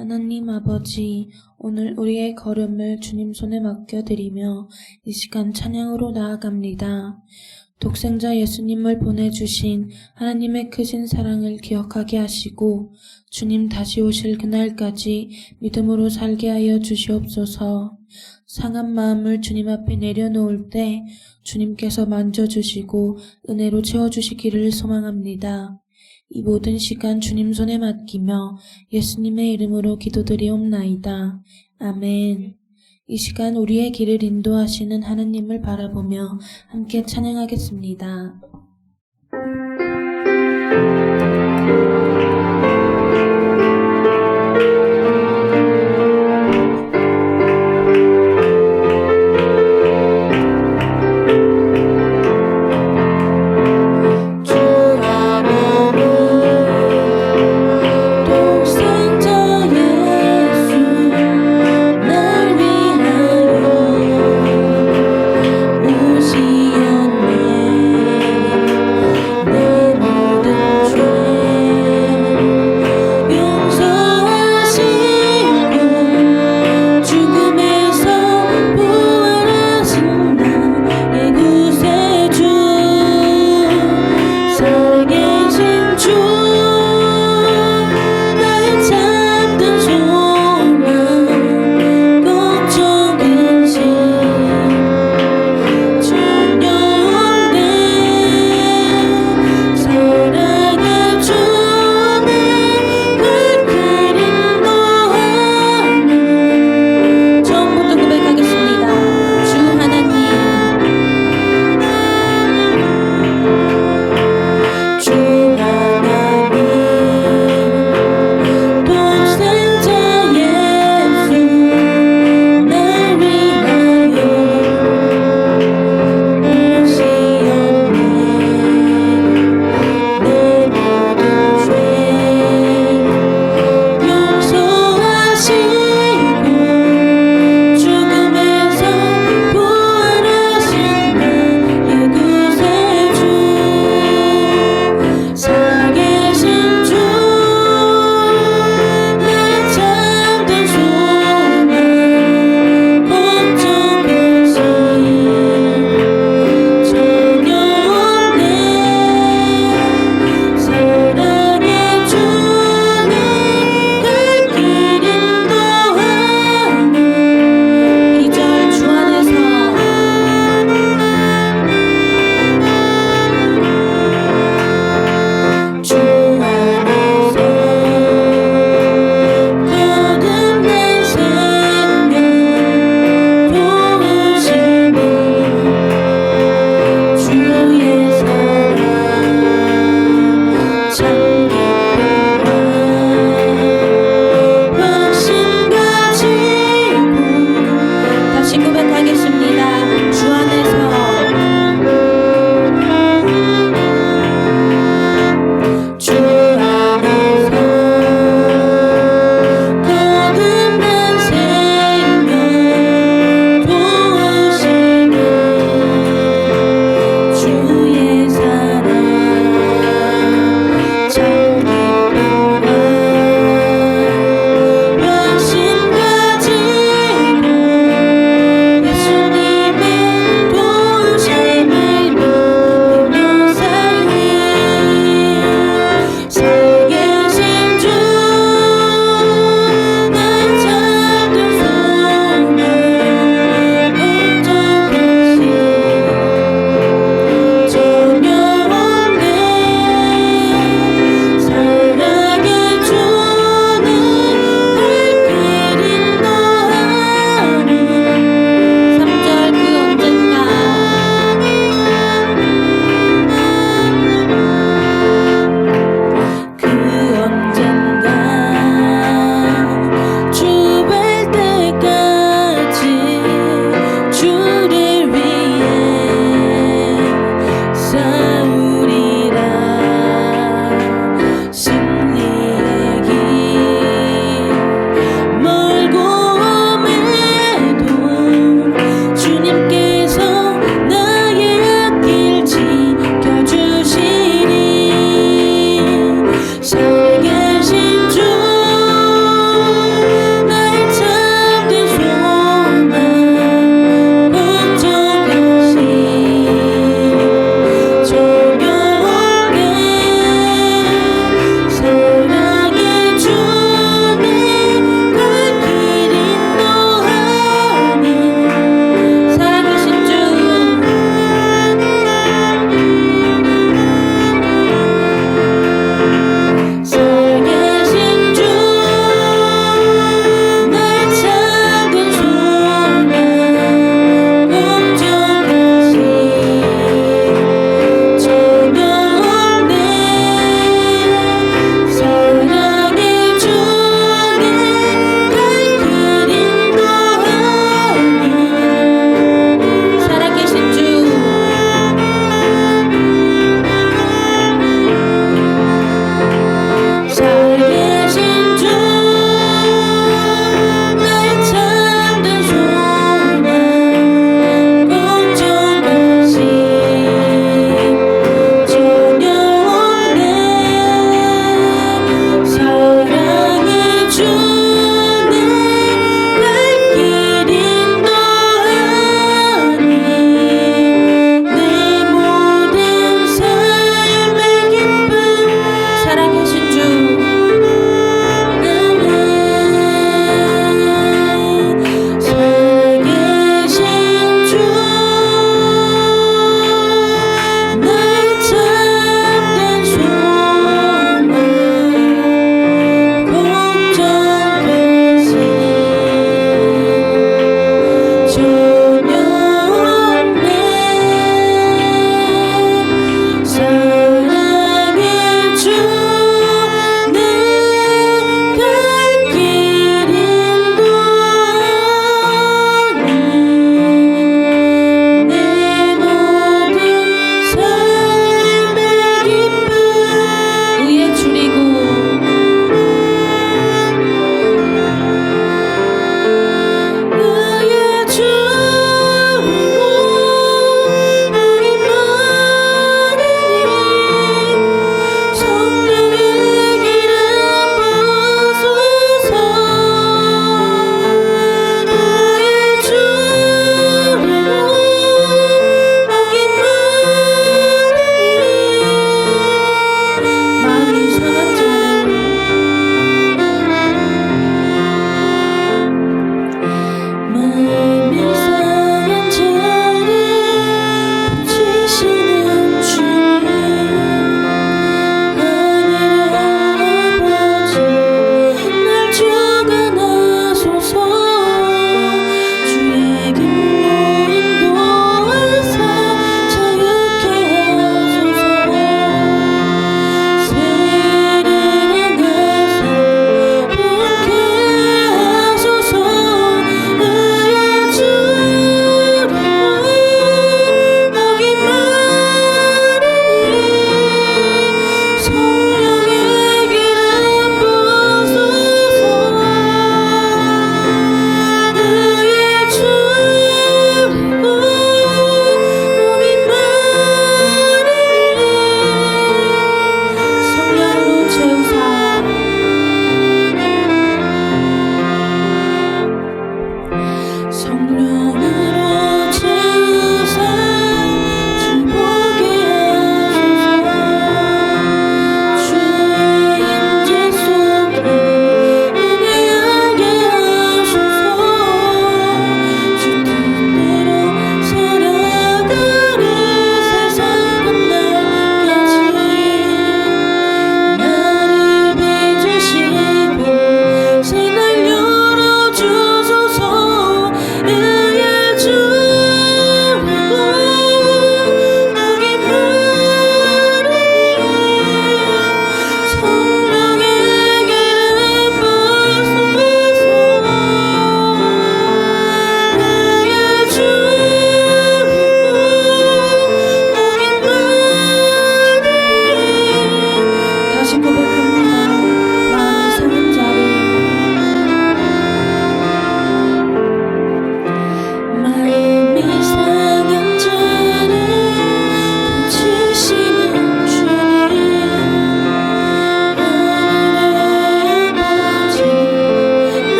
하나님 아버지, 오늘 우리의 걸음을 주님 손에 맡겨드리며 이 시간 찬양으로 나아갑니다. 독생자 예수님을 보내주신 하나님의 크신 사랑을 기억하게 하시고 주님 다시 오실 그날까지 믿음으로 살게 하여 주시옵소서. 상한 마음을 주님 앞에 내려놓을 때 주님께서 만져주시고 은혜로 채워주시기를 소망합니다. 이 모든 시간 주님 손에 맡기며 예수님의 이름으로 기도드리옵나이다. 아멘. 이 시간 우리의 길을 인도하시는 하나님을 바라보며 함께 찬양하겠습니다.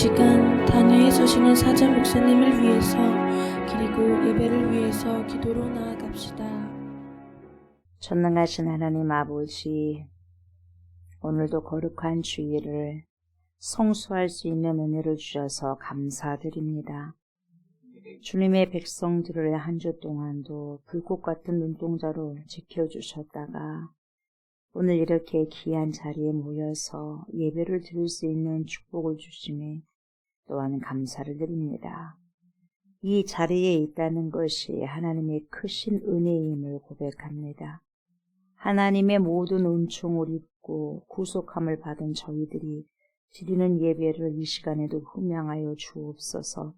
시간 단위에 서시는 사자 목사님을 위해서 그리고 예배를 위해서 기도로 나아갑시다. 전능하신 하나님 아버지, 오늘도 거룩한 주일을 성수할 수 있는 은혜를 주셔서 감사드립니다. 주님의 백성들을 한 주 동안도 불꽃 같은 눈동자로 지켜주셨다가 오늘 이렇게 귀한 자리에 모여서 예배를 드릴 수 있는 축복을 주심에 또한 감사를 드립니다. 이 자리에 있다는 것이 하나님의 크신 은혜임을 고백합니다. 하나님의 모든 은총을 입고 구속함을 받은 저희들이 드리는 예배를 이 시간에도 흠양하여 주옵소서.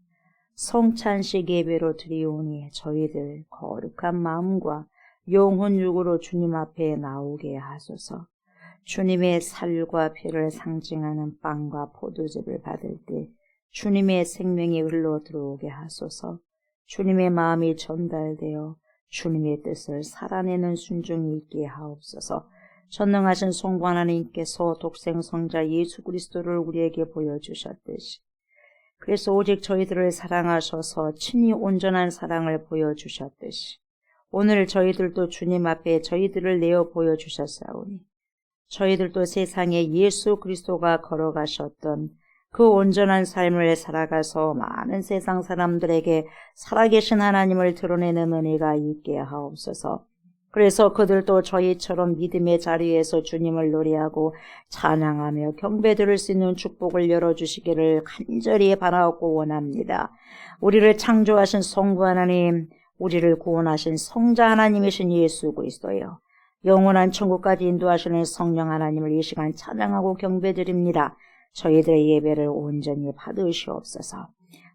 성찬식 예배로 드리오니 저희들 거룩한 마음과 영혼 육으로 주님 앞에 나오게 하소서. 주님의 살과 피를 상징하는 빵과 포도즙을 받을 때 주님의 생명이 흘러 들어오게 하소서. 주님의 마음이 전달되어 주님의 뜻을 살아내는 순종이 있게 하옵소서. 전능하신 성부 하나님께서 독생성자 예수 그리스도를 우리에게 보여주셨듯이 그래서 오직 저희들을 사랑하셔서 친히 온전한 사랑을 보여주셨듯이 오늘 저희들도 주님 앞에 저희들을 내어 보여주셨사오니 저희들도 세상에 예수 그리스도가 걸어가셨던 그 온전한 삶을 살아가서 많은 세상 사람들에게 살아계신 하나님을 드러내는 은혜가 있게 하옵소서. 그래서 그들도 저희처럼 믿음의 자리에서 주님을 노래하고 찬양하며 경배드릴 수 있는 축복을 열어주시기를 간절히 바라고 원합니다. 우리를 창조하신 성부 하나님, 우리를 구원하신 성자 하나님이신 예수 그리스도여, 영원한 천국까지 인도하시는 성령 하나님을 이 시간 찬양하고 경배드립니다. 저희들의 예배를 온전히 받으시옵소서.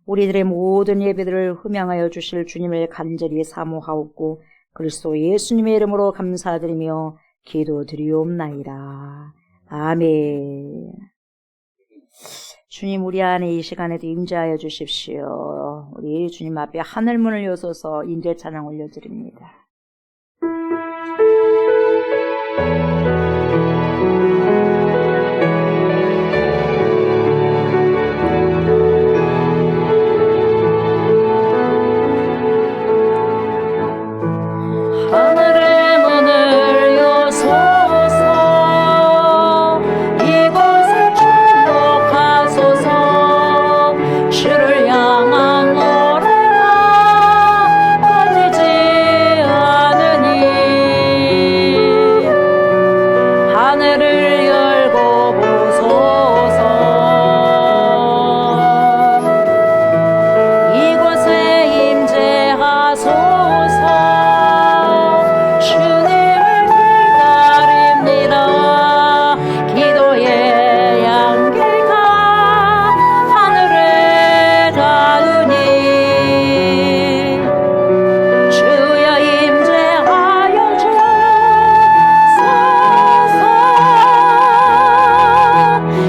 우리들의 모든 예배들을 흠양하여 주실 주님을 간절히 사모하옵고 그리스도 예수님의 이름으로 감사드리며 기도드리옵나이다. 아멘. 주님, 우리 안에 이 시간에도 임재하여 주십시오. 우리 주님 앞에 하늘문을 여서서 임재 찬양 올려드립니다. 하늘의 문을 여소서 이곳을 축복하소서. 주를 향한 노래가 꺼지지 않으니 하늘을 열고 보소서. 이곳에 임재하소서. 기도의 양길가 하늘에 닿으니 주여 임재하여 주소서.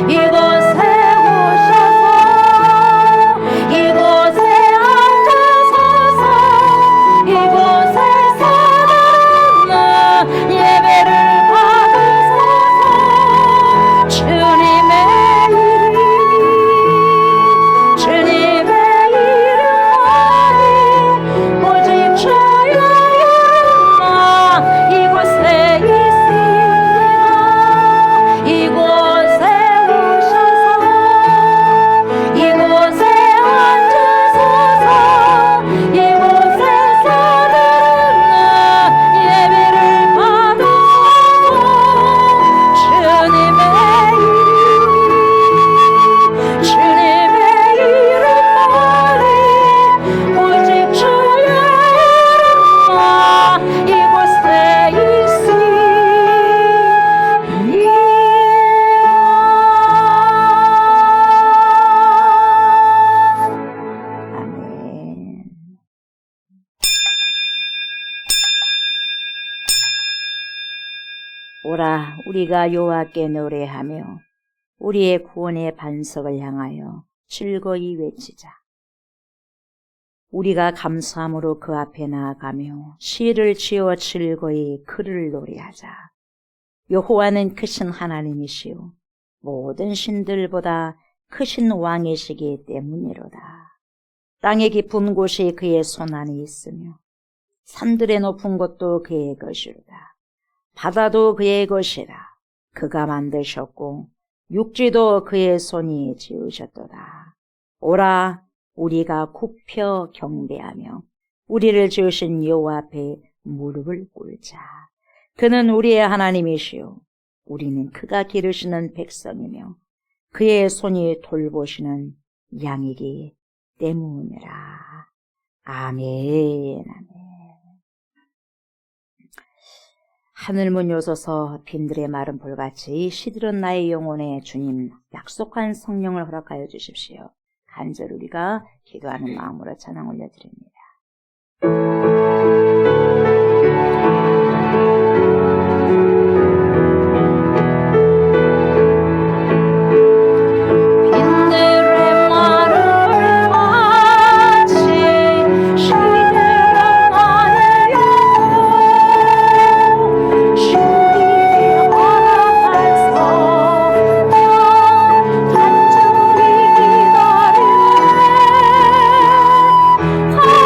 이곳에 오셔서 이곳에 앉아소서. 이곳에서 드리는 예배를 주님의 이름만이 오직 주의 이름만 이곳에 있으리라. 이곳에 오셔서 이곳에 앉으소서. 이곳에서 드리는 예배를 받으소서. 주님의 주님의 이름만이 오직 주의 이름만 이곳에 있으리라. 아멘. 오라, 우리가 여호와께 노래하며 우리의 구원의 반석을 향하여 즐거이 외치자. 우리가 감사함으로 그 앞에 나아가며 시를 지어 즐거이 그를 노래하자. 여호와는 크신 하나님이시오 모든 신들보다 크신 왕이시기 때문이로다. 땅의 깊은 곳이 그의 손안에 있으며 산들의 높은 곳도 그의 것이로다. 바다도 그의 것이라. 그가 만드셨고 육지도 그의 손이 지으셨도다. 오라, 우리가 굽혀 경배하며 우리를 지으신 여호와 앞에 무릎을 꿇자. 그는 우리의 하나님이시요 우리는 그가 기르시는 백성이며 그의 손이 돌보시는 양이기 때문이라. 아멘. 아멘. 하늘문 요소서 빈들의 마른 볼같이 시들은 나의 영혼에 주님 약속한 성령을 허락하여 주십시오. 간절히 우리가 기도하는 마음으로 찬양 올려드립니다. 빈들의 마른 볼같이 시들은 나의 영혼 주님이 허락할 성령 간절히 기다리네. 하늘의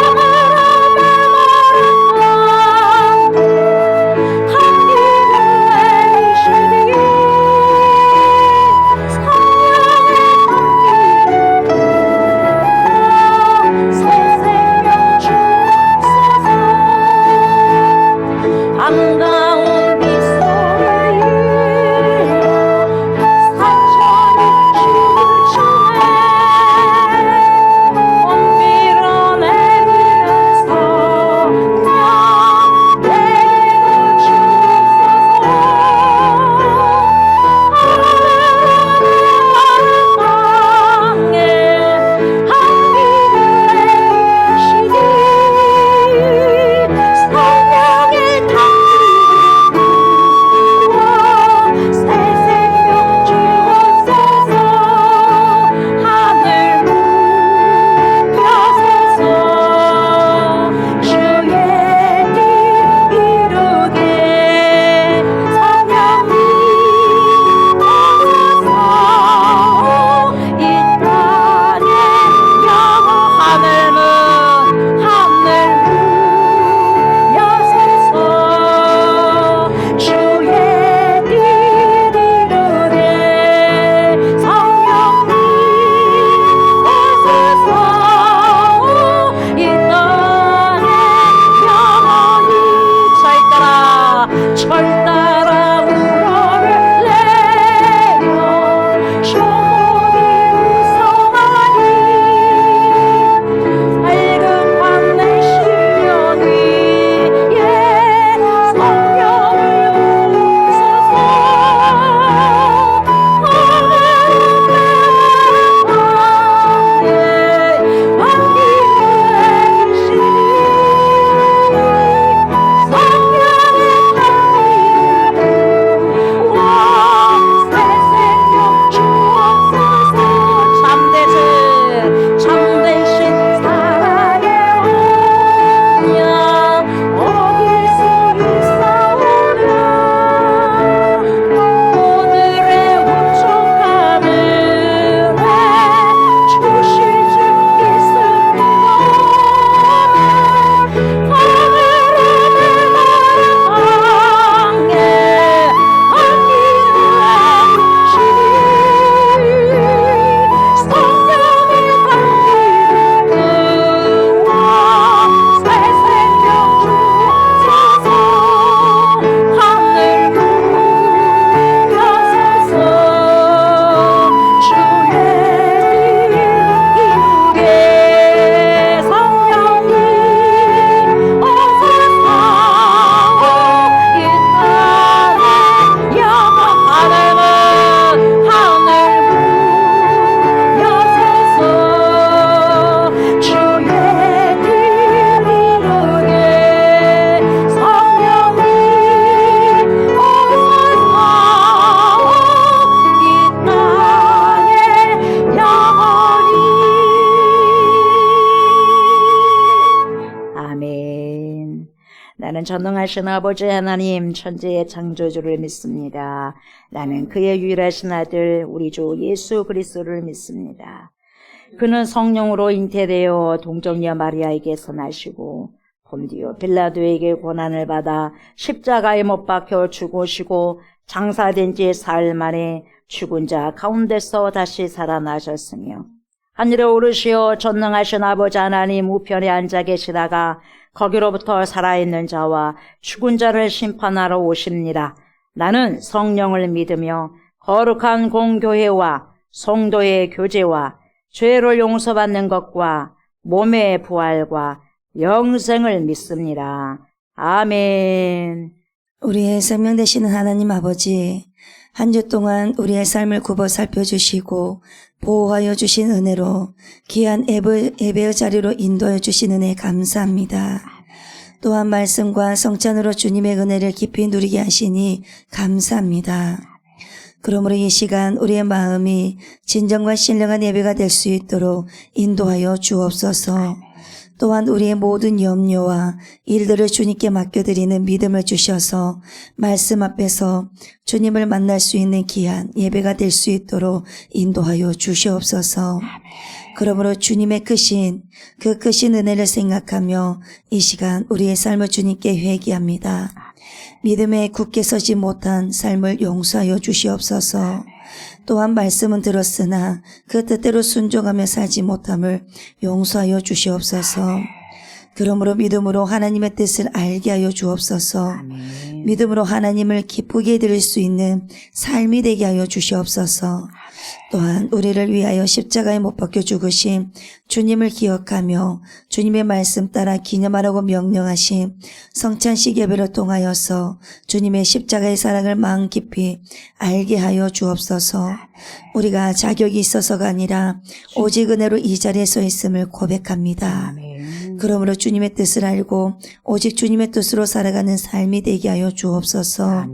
나는 전능하신 아버지 하나님 천지의 창조주를 믿습니다. 나는 그의 유일하신 아들 우리 주 예수 그리스도를 믿습니다. 그는 성령으로 잉태되어 동정녀 마리아에게서 나시고 본디오 빌라도에게 고난을 받아 십자가에 못 박혀 죽으시고 장사된 지 사흘 만에 죽은 자 가운데서 다시 살아나셨으며 하늘에 오르시어 전능하신 아버지 하나님 우편에 앉아 계시다가 거기로부터 살아있는 자와 죽은 자를 심판하러 오십니다. 나는 성령을 믿으며 거룩한 공교회와 성도의 교제와 죄를 용서받는 것과 몸의 부활과 영생을 믿습니다. 아멘. 우리의 생명 되시는 하나님 아버지, 한 주 동안 우리의 삶을 굽어 살펴주시고 보호하여 주신 은혜로 귀한 예배의 자리로 인도하여 주신 은혜 감사합니다. 또한 말씀과 성찬으로 주님의 은혜를 깊이 누리게 하시니 감사합니다. 그러므로 이 시간 우리의 마음이 진정과 신령한 예배가 될 수 있도록 인도하여 주옵소서. 또한 우리의 모든 염려와 일들을 주님께 맡겨드리는 믿음을 주셔서 말씀 앞에서 주님을 만날 수 있는 귀한 예배가 될 수 있도록 인도하여 주시옵소서. 그러므로 주님의 그 크신 은혜를 생각하며 이 시간 우리의 삶을 주님께 회개합니다. 믿음에 굳게 서지 못한 삶을 용서하여 주시옵소서. 또한 말씀은 들었으나 그 뜻대로 순종하며 살지 못함을 용서하여 주시옵소서. 그러므로 믿음으로 하나님의 뜻을 알게 하여 주옵소서. 믿음으로 하나님을 기쁘게 드릴 수 있는 삶이 되게 하여 주시옵소서. 또한 우리를 위하여 십자가에 못 박혀 죽으신 주님을 기억하며 주님의 말씀 따라 기념하라고 명령하신 성찬식 예배를 통하여서 주님의 십자가의 사랑을 마음 깊이 알게 하여 주옵소서. 우리가 자격이 있어서가 아니라 오직 은혜로 이 자리에 서 있음을 고백합니다. 그러므로 주님의 뜻을 알고 오직 주님의 뜻으로 살아가는 삶이 되게 하여 주옵소서.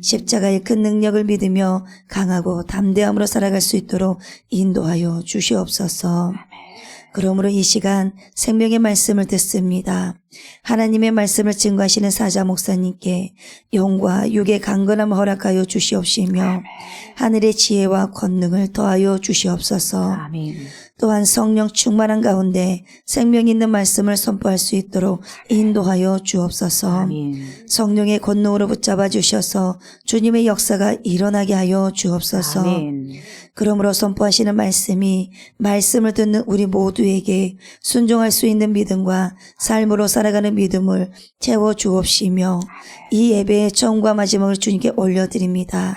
십자가의 큰 능력을 믿으며 강하고 담대함으로 살아갈 수 있도록 인도하여 주시옵소서. 그러므로 이 시간 생명의 말씀을 듣습니다. 하나님의 말씀을 증거하시는 사자 목사님께 영과 육의 강건함을 허락하여 주시옵시며 하늘의 지혜와 권능을 더하여 주시옵소서. 또한 성령 충만한 가운데 생명 있는 말씀을 선포할 수 있도록 인도하여 주옵소서. 성령의 권능으로 붙잡아 주셔서 주님의 역사가 일어나게 하여 주옵소서. 그러므로 선포하시는 말씀이 말씀을 듣는 우리 모두에게 순종할 수 있는 믿음과 삶으로 살아가는 믿음을 채워 주옵시며 이 예배의 처음과 마지막을 주님께 올려드립니다.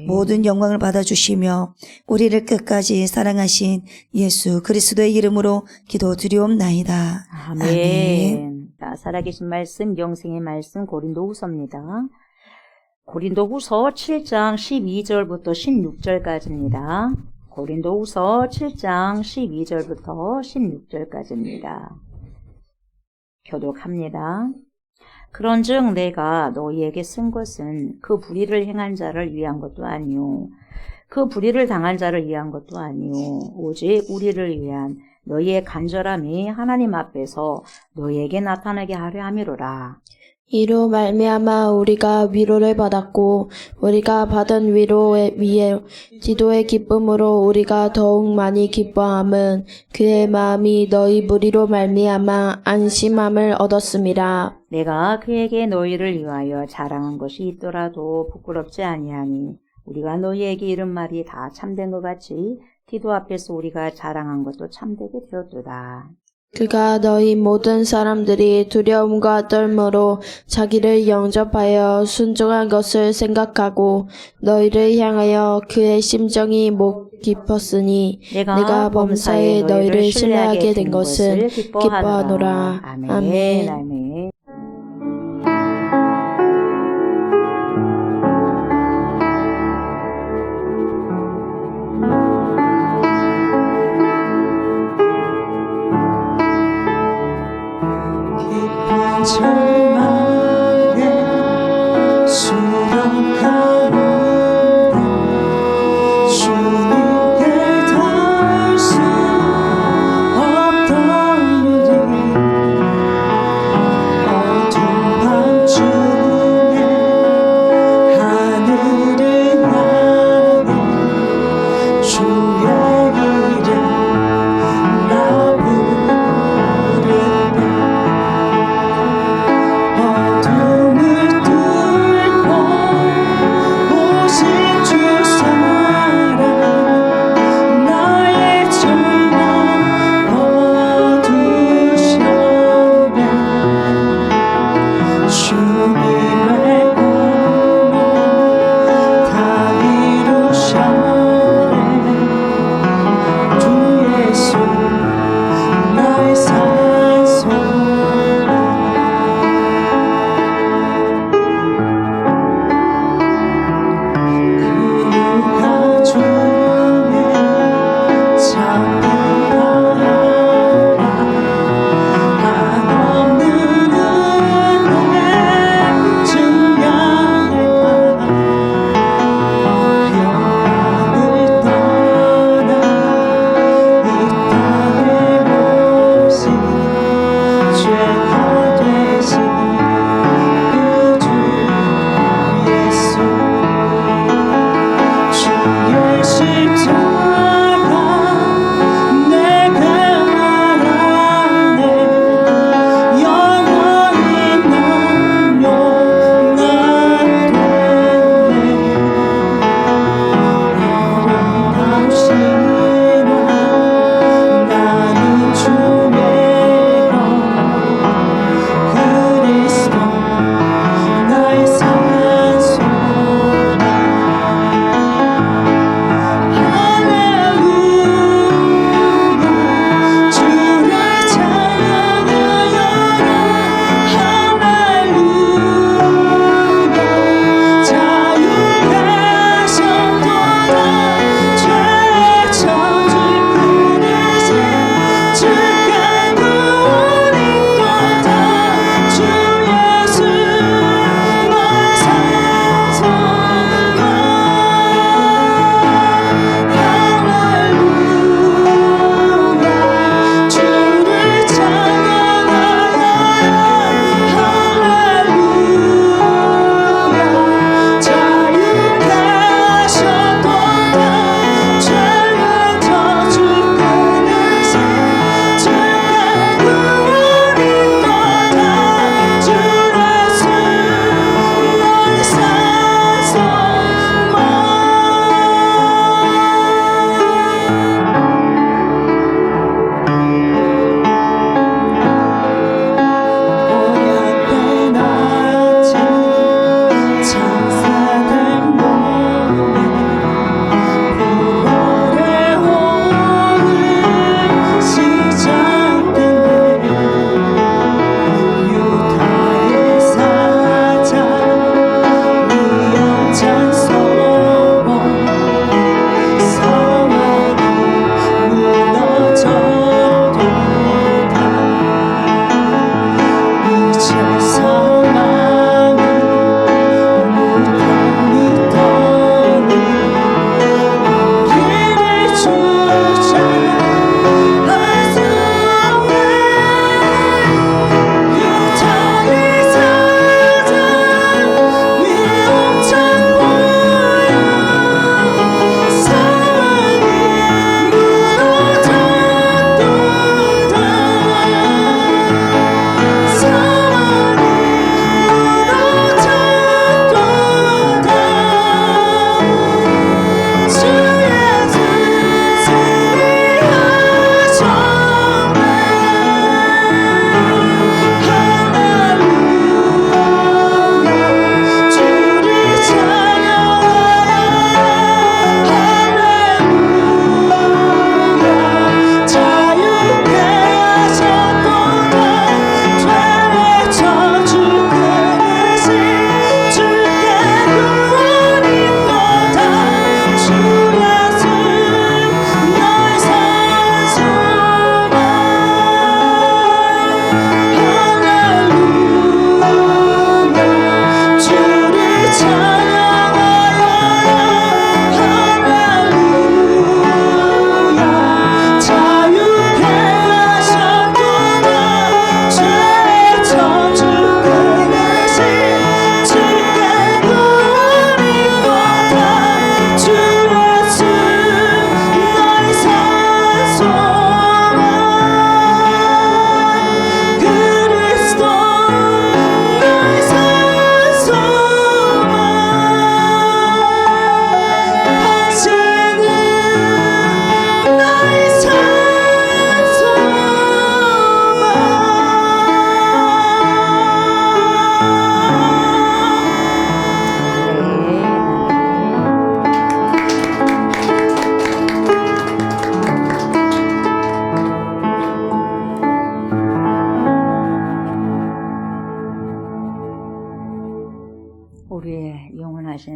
모든 영광을 받아주시며 우리를 끝까지 사랑하신 예수 그리스도의 이름으로 기도드리옵나이다. 아멘. 자, 살아계신 말씀, 영생의 말씀 고린도후서입니다. 고린도후서 7장 12절부터 16절까지입니다. 고린도후서 7장 12절부터 16절까지입니다. 교독합니다. 그런즉 내가 너희에게 쓴 것은 그 불의를 행한 자를 위한 것도 아니요 그 불의를 당한 자를 위한 것도 아니요 오직 우리를 위한 너희의 간절함이 하나님 앞에서 너희에게 나타나게 하려 함이로라. 이로 말미암아 우리가 위로를 받았고 우리가 받은 위로에 위에 기도의 기쁨으로 우리가 더욱 많이 기뻐함은 그의 마음이 너희 무리로 말미암아 안심함을 얻었음이라. 내가 그에게 너희를 위하여 자랑한 것이 있더라도 부끄럽지 아니하니 우리가 너희에게 이른 말이 다 참된 것 같이 기도 앞에서 우리가 자랑한 것도 참되게 되었도다. 그가 너희 모든 사람들이 두려움과 떨므로 자기를 영접하여 순종한 것을 생각하고 너희를 향하여 그의 심정이 목 깊었으니 내가 범사에 너희를 신뢰하게 된 것은 기뻐하노라. 아멘. 아멘. 절망에 수렁가로 주님께 닿을 수 없던 일이 어두운 밤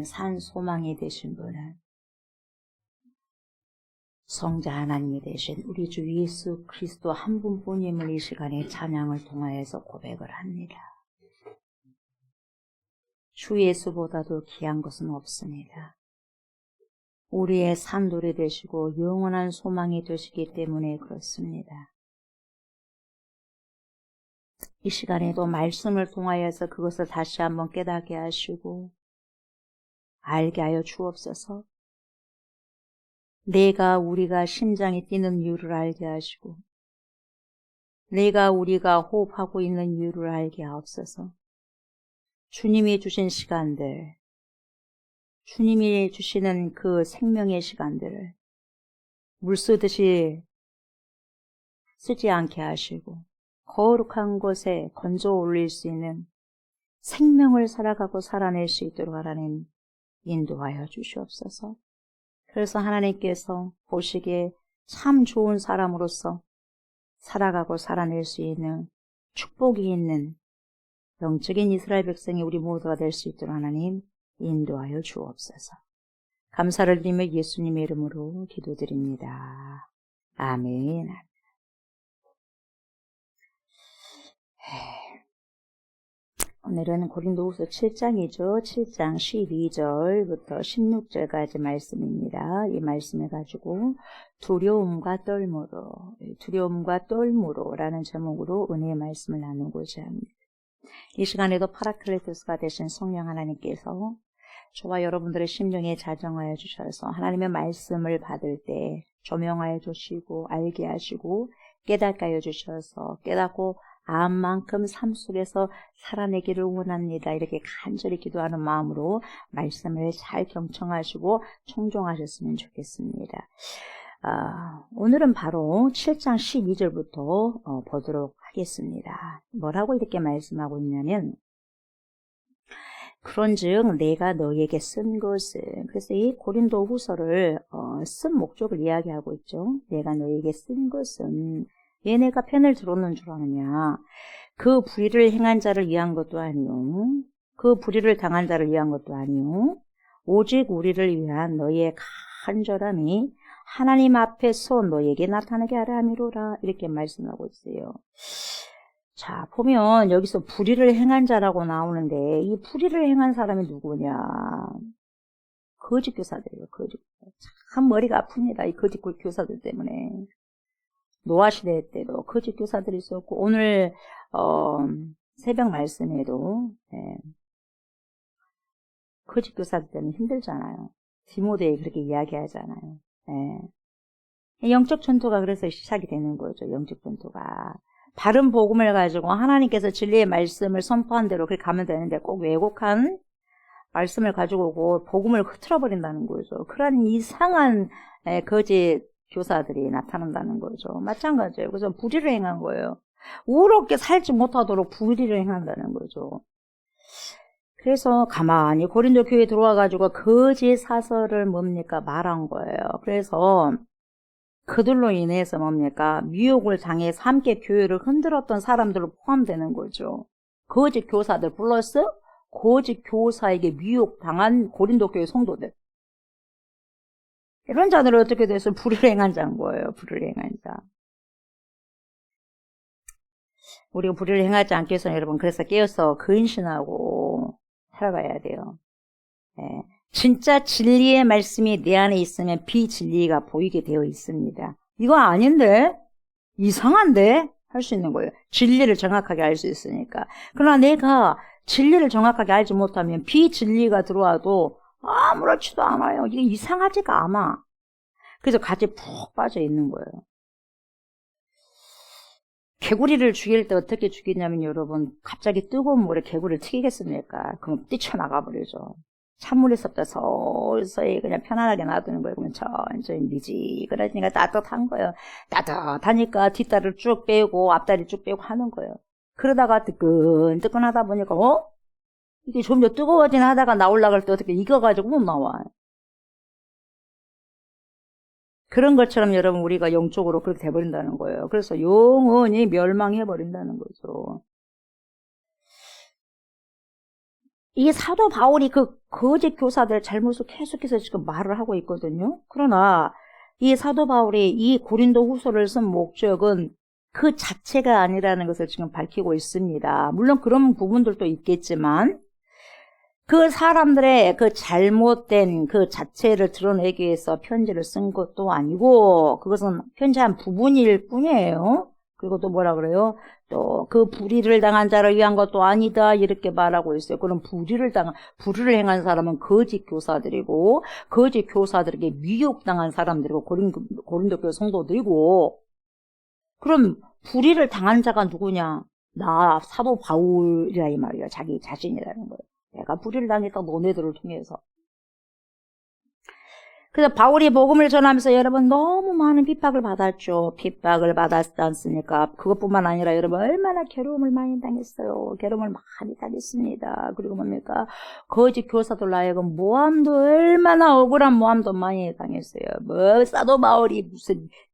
산 소망이 되신 분은 성자 하나님이 되신 우리 주 예수 그리스도 한 분뿐임을 이 시간에 찬양을 통하여서 고백을 합니다. 주 예수보다도 귀한 것은 없습니다. 우리의 산돌이 되시고 영원한 소망이 되시기 때문에 그렇습니다. 이 시간에도 말씀을 통하여서 그것을 다시 한번 깨닫게 하시고 알게 하여 주옵소서. 우리가 심장이 뛰는 이유를 알게 하시고 우리가 호흡하고 있는 이유를 알게 하옵소서. 주님이 주신 시간들, 주님이 주시는 그 생명의 시간들을 물 쓰듯이 쓰지 않게 하시고 거룩한 곳에 건져 올릴 수 있는 생명을 살아가고 살아낼 수 있도록 하나님 인도하여 주시옵소서. 그래서 하나님께서 보시기에 참 좋은 사람으로서 살아가고 살아낼 수 있는 축복이 있는 영적인 이스라엘 백성이 우리 모두가 될 수 있도록 하나님 인도하여 주옵소서. 감사를 드리며 예수님의 이름으로 기도드립니다. 아멘. 오늘은 고린도후서 7장이죠. 7장 12절부터 16절까지 말씀입니다. 이 말씀을 가지고 두려움과 떨므로라는 제목으로 은혜의 말씀을 나누고자 합니다. 이 시간에도 파라클레토스가 되신 성령 하나님께서 저와 여러분들의 심령에 자정하여 주셔서 하나님의 말씀을 받을 때 조명하여 주시고 알게 하시고 깨닫게 하여 주셔서 깨닫고 암만큼 삶 속에서 살아내기를 원합니다. 이렇게 간절히 기도하는 마음으로 말씀을 잘 경청하시고 청종하셨으면 좋겠습니다. 오늘은 바로 7장 12절부터 보도록 하겠습니다. 뭐라고 이렇게 말씀하고 있냐면 그런즉 내가 너에게 쓴 것은, 그래서 이 고린도 후서를 쓴 목적을 이야기하고 있죠. 내가 너에게 쓴 것은 얘네가 편을 들었는 줄 아느냐. 그 불의를 행한 자를 위한 것도 아니요, 그 불의를 당한 자를 위한 것도 아니요, 오직 우리를 위한 너희의 간절함이 하나님 앞에서 너에게 나타나게 하려 함이로라. 이렇게 말씀하고 있어요. 자, 보면 여기서 불의를 행한 자라고 나오는데 이 불의를 행한 사람이 누구냐? 거짓 교사들이에요. 거짓 교사. 참 머리가 아픕니다. 이 거짓 교사들 때문에. 노아 시대 때도 거짓 교사들이 있었고 오늘 새벽 말씀에도 거짓 교사들 때문에 힘들잖아요. 디모데에 그렇게 이야기하잖아요. 영적 전투가 그래서 시작이 되는 거죠. 영적 전투가. 바른 복음을 가지고 하나님께서 진리의 말씀을 선포한 대로 그렇게 가면 되는데 꼭 왜곡한 말씀을 가지고 오고 복음을 흐트러버린다는 거죠. 그런 이상한 거짓 교사들이 나타난다는 거죠. 마찬가지예요. 그래서 불의를 행한 거예요. 우롭게 살지 못하도록 불의를 행한다는 거죠. 그래서 가만히 고린도 교회에 들어와가지고 거짓 사설을 말한 거예요. 그래서 그들로 인해서 미혹을 당해서 함께 교회를 흔들었던 사람들로 포함되는 거죠. 거짓 교사들 플러스 거짓 교사에게 미혹당한 고린도 교회 성도들. 이런 자들은 어떻게 돼서 불의를 행한 자인 거예요. 불의를 행한 자. 우리가 불의를 행하지 않기 위해서 여러분 그래서 깨어서 근신하고 살아가야 돼요. 진짜 진리의 말씀이 내 안에 있으면 비진리가 보이게 되어 있습니다. 이거 아닌데? 이상한데? 할 수 있는 거예요. 진리를 정확하게 알 수 있으니까. 그러나 내가 진리를 정확하게 알지 못하면 비진리가 들어와도 아무렇지도 않아요. 이게 이상하지가 않아. 그래서 같이 푹 빠져 있는 거예요. 개구리를 죽일 때 어떻게 죽이냐면 여러분 갑자기 뜨거운 물에 개구리를 튀기겠습니까? 그럼 뛰쳐나가 버리죠. 찬물에서부터 서서히 그냥 편안하게 놔두는 거예요. 그러면 천천히 미지근하니까 따뜻한 거예요. 따뜻하니까 뒷다리를 쭉 빼고 앞다리 쭉 빼고 하는 거예요. 그러다가 뜨끈뜨끈하다 보니까 이게 좀 더 뜨거워진 하다가 나올라갈 때 어떻게 익어가지고 못 나와. 그런 것처럼 여러분 우리가 영적으로 그렇게 돼버린다는 거예요. 그래서 영원히 멸망해버린다는 거죠. 이 사도 바울이 그 거짓 교사들의 잘못을 계속해서 지금 말을 하고 있거든요. 그러나 이 사도 바울이 이 고린도 후서를 쓴 목적은 그 자체가 아니라는 것을 지금 밝히고 있습니다. 물론 그런 부분들도 있겠지만 그 사람들의 그 잘못된 그 자체를 드러내기 위해서 편지를 쓴 것도 아니고 그것은 편지의 한 부분일 뿐이에요. 그리고 또 뭐라 그래요? 또 그 불의를 당한 자를 위한 것도 아니다 이렇게 말하고 있어요. 그럼 불의를 행한 사람은 거짓 교사들이고 거짓 교사들에게 미혹당한 사람들이고 고린도 교회 성도들이고 그럼 불의를 당한 자가 누구냐? 나 사도 바울이라 이 말이야. 자기 자신이라는 거예요. 내가 불의를 당했다 너네들을 통해서. 그래서 바울이 복음을 전하면서 여러분 너무 많은 핍박을 받았죠. 핍박을 받았지 않습니까? 그것뿐만 아니라 여러분 얼마나 괴로움을 많이 당했어요. 괴로움을 많이 당했습니다. 그리고 뭡니까? 거짓 교사들 하여금 모함도 얼마나 억울한 모함도 많이 당했어요. 뭐 사도 바울이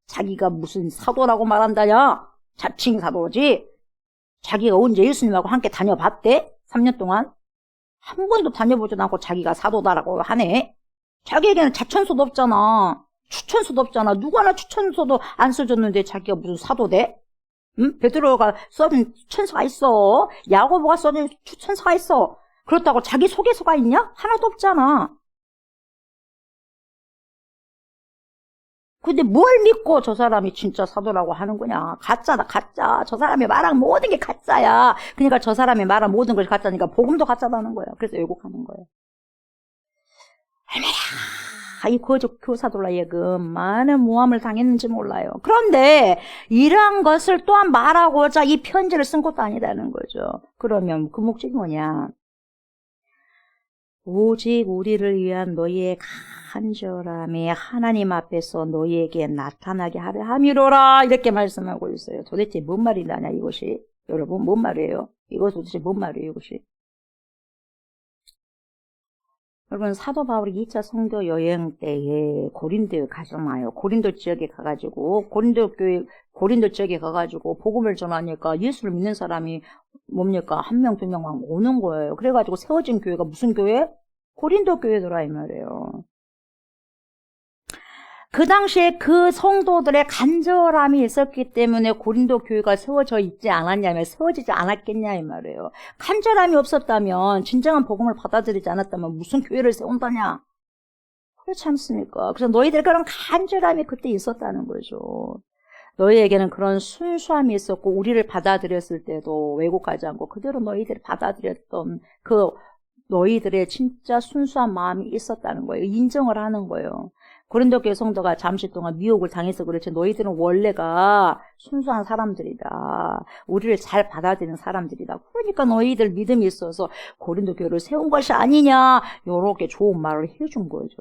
자기가 무슨 사도라고 말한다냐? 자칭 사도지. 자기가 언제 예수님하고 함께 다녀봤대? 3년 동안? 한 번도 다녀보지도 않고 자기가 사도다라고 하네. 자기에게는 자천서도 없잖아. 추천서도 없잖아. 누구 하나 추천서도 안 써줬는데 자기가 무슨 사도돼? 응? 베드로가 써준 추천서가 있어. 야고보가 써준 추천서가 있어. 그렇다고 자기 소개서가 있냐? 하나도 없잖아. 근데 뭘 믿고 저 사람이 진짜 사도라고 하는 거냐? 가짜다, 가짜. 저 사람이 말한 모든 게 가짜야. 그러니까 저 사람이 말한 모든 것이 가짜니까 복음도 가짜다는 거야. 그래서 왜곡하는 거예요. 얼마나 이 거짓 교사들 하여금 많은 모함을 당했는지 몰라요. 그런데 이러한 것을 또한 말하고자 이 편지를 쓴 것도 아니라는 거죠. 그러면 그 목적이 뭐냐? 오직 우리를 위한 너희의 간절함이 하나님 앞에서 너희에게 나타나게 하려 함이로라 이렇게 말씀하고 있어요. 도대체 뭔 말이냐냐 이것이. 여러분 뭔 말이에요? 이거 도대체 뭔 말이에요 이것이? 여러분 사도 바울이 2차 선교 여행 때에 고린도에 가잖아요. 고린도 지역에 가가지고 고린도 지역에 가가지고 복음을 전하니까 예수를 믿는 사람이 뭡니까? 한 명, 두 명만 오는 거예요. 그래가지고 세워진 교회가 무슨 교회? 고린도 교회더라 이 말이에요. 그 당시에 그 성도들의 간절함이 있었기 때문에 고린도 교회가 세워져 있지 않았냐면 세워지지 않았겠냐 이 말이에요. 간절함이 없었다면 진정한 복음을 받아들이지 않았다면 무슨 교회를 세운다냐. 그렇지 않습니까? 그래서 너희들 그런 간절함이 그때 있었다는 거죠. 너희에게는 그런 순수함이 있었고 우리를 받아들였을 때도 왜곡하지 않고 그대로 너희들이 받아들였던 그 너희들의 진짜 순수한 마음이 있었다는 거예요. 인정을 하는 거예요. 고린도 교회 성도가 잠시 동안 미혹을 당해서 그렇지 너희들은 원래가 순수한 사람들이다. 우리를 잘 받아들이는 사람들이다. 그러니까 너희들 믿음이 있어서 고린도 교회를 세운 것이 아니냐 이렇게 좋은 말을 해준 거죠.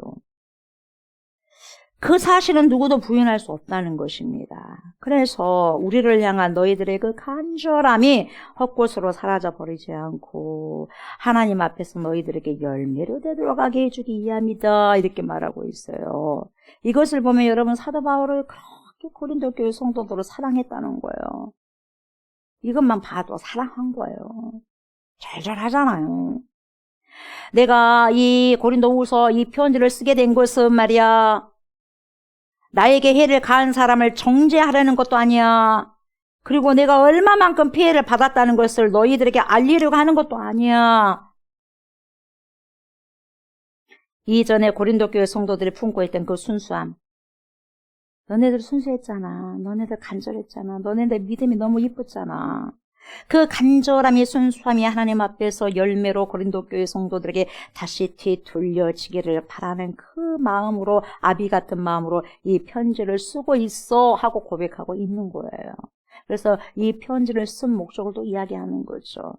그 사실은 누구도 부인할 수 없다는 것입니다. 그래서 우리를 향한 너희들의 그 간절함이 헛것으로 사라져버리지 않고 하나님 앞에서 너희들에게 열매로 되돌아가게 해주기 위함이다 이렇게 말하고 있어요. 이것을 보면 여러분 사도 바울을 그렇게 고린도 교회 성도들을 사랑했다는 거예요. 이것만 봐도 사랑한 거예요. 절절하잖아요. 내가 이 고린도후서 이 편지를 쓰게 된 것은 말이야 나에게 해를 가한 사람을 정죄하려는 것도 아니야. 그리고 내가 얼마만큼 피해를 받았다는 것을 너희들에게 알리려고 하는 것도 아니야. 이전에 고린도 교회 성도들이 품고 있던 그 순수함. 너네들 순수했잖아. 너네들 간절했잖아. 너네들 믿음이 너무 이뻤잖아. 그 간절함이 순수함이 하나님 앞에서 열매로 고린도 교회 성도들에게 다시 되돌려지기를 바라는 그 마음으로 아비 같은 마음으로 이 편지를 쓰고 있어 하고 고백하고 있는 거예요. 그래서 이 편지를 쓴 목적을 또 이야기하는 거죠.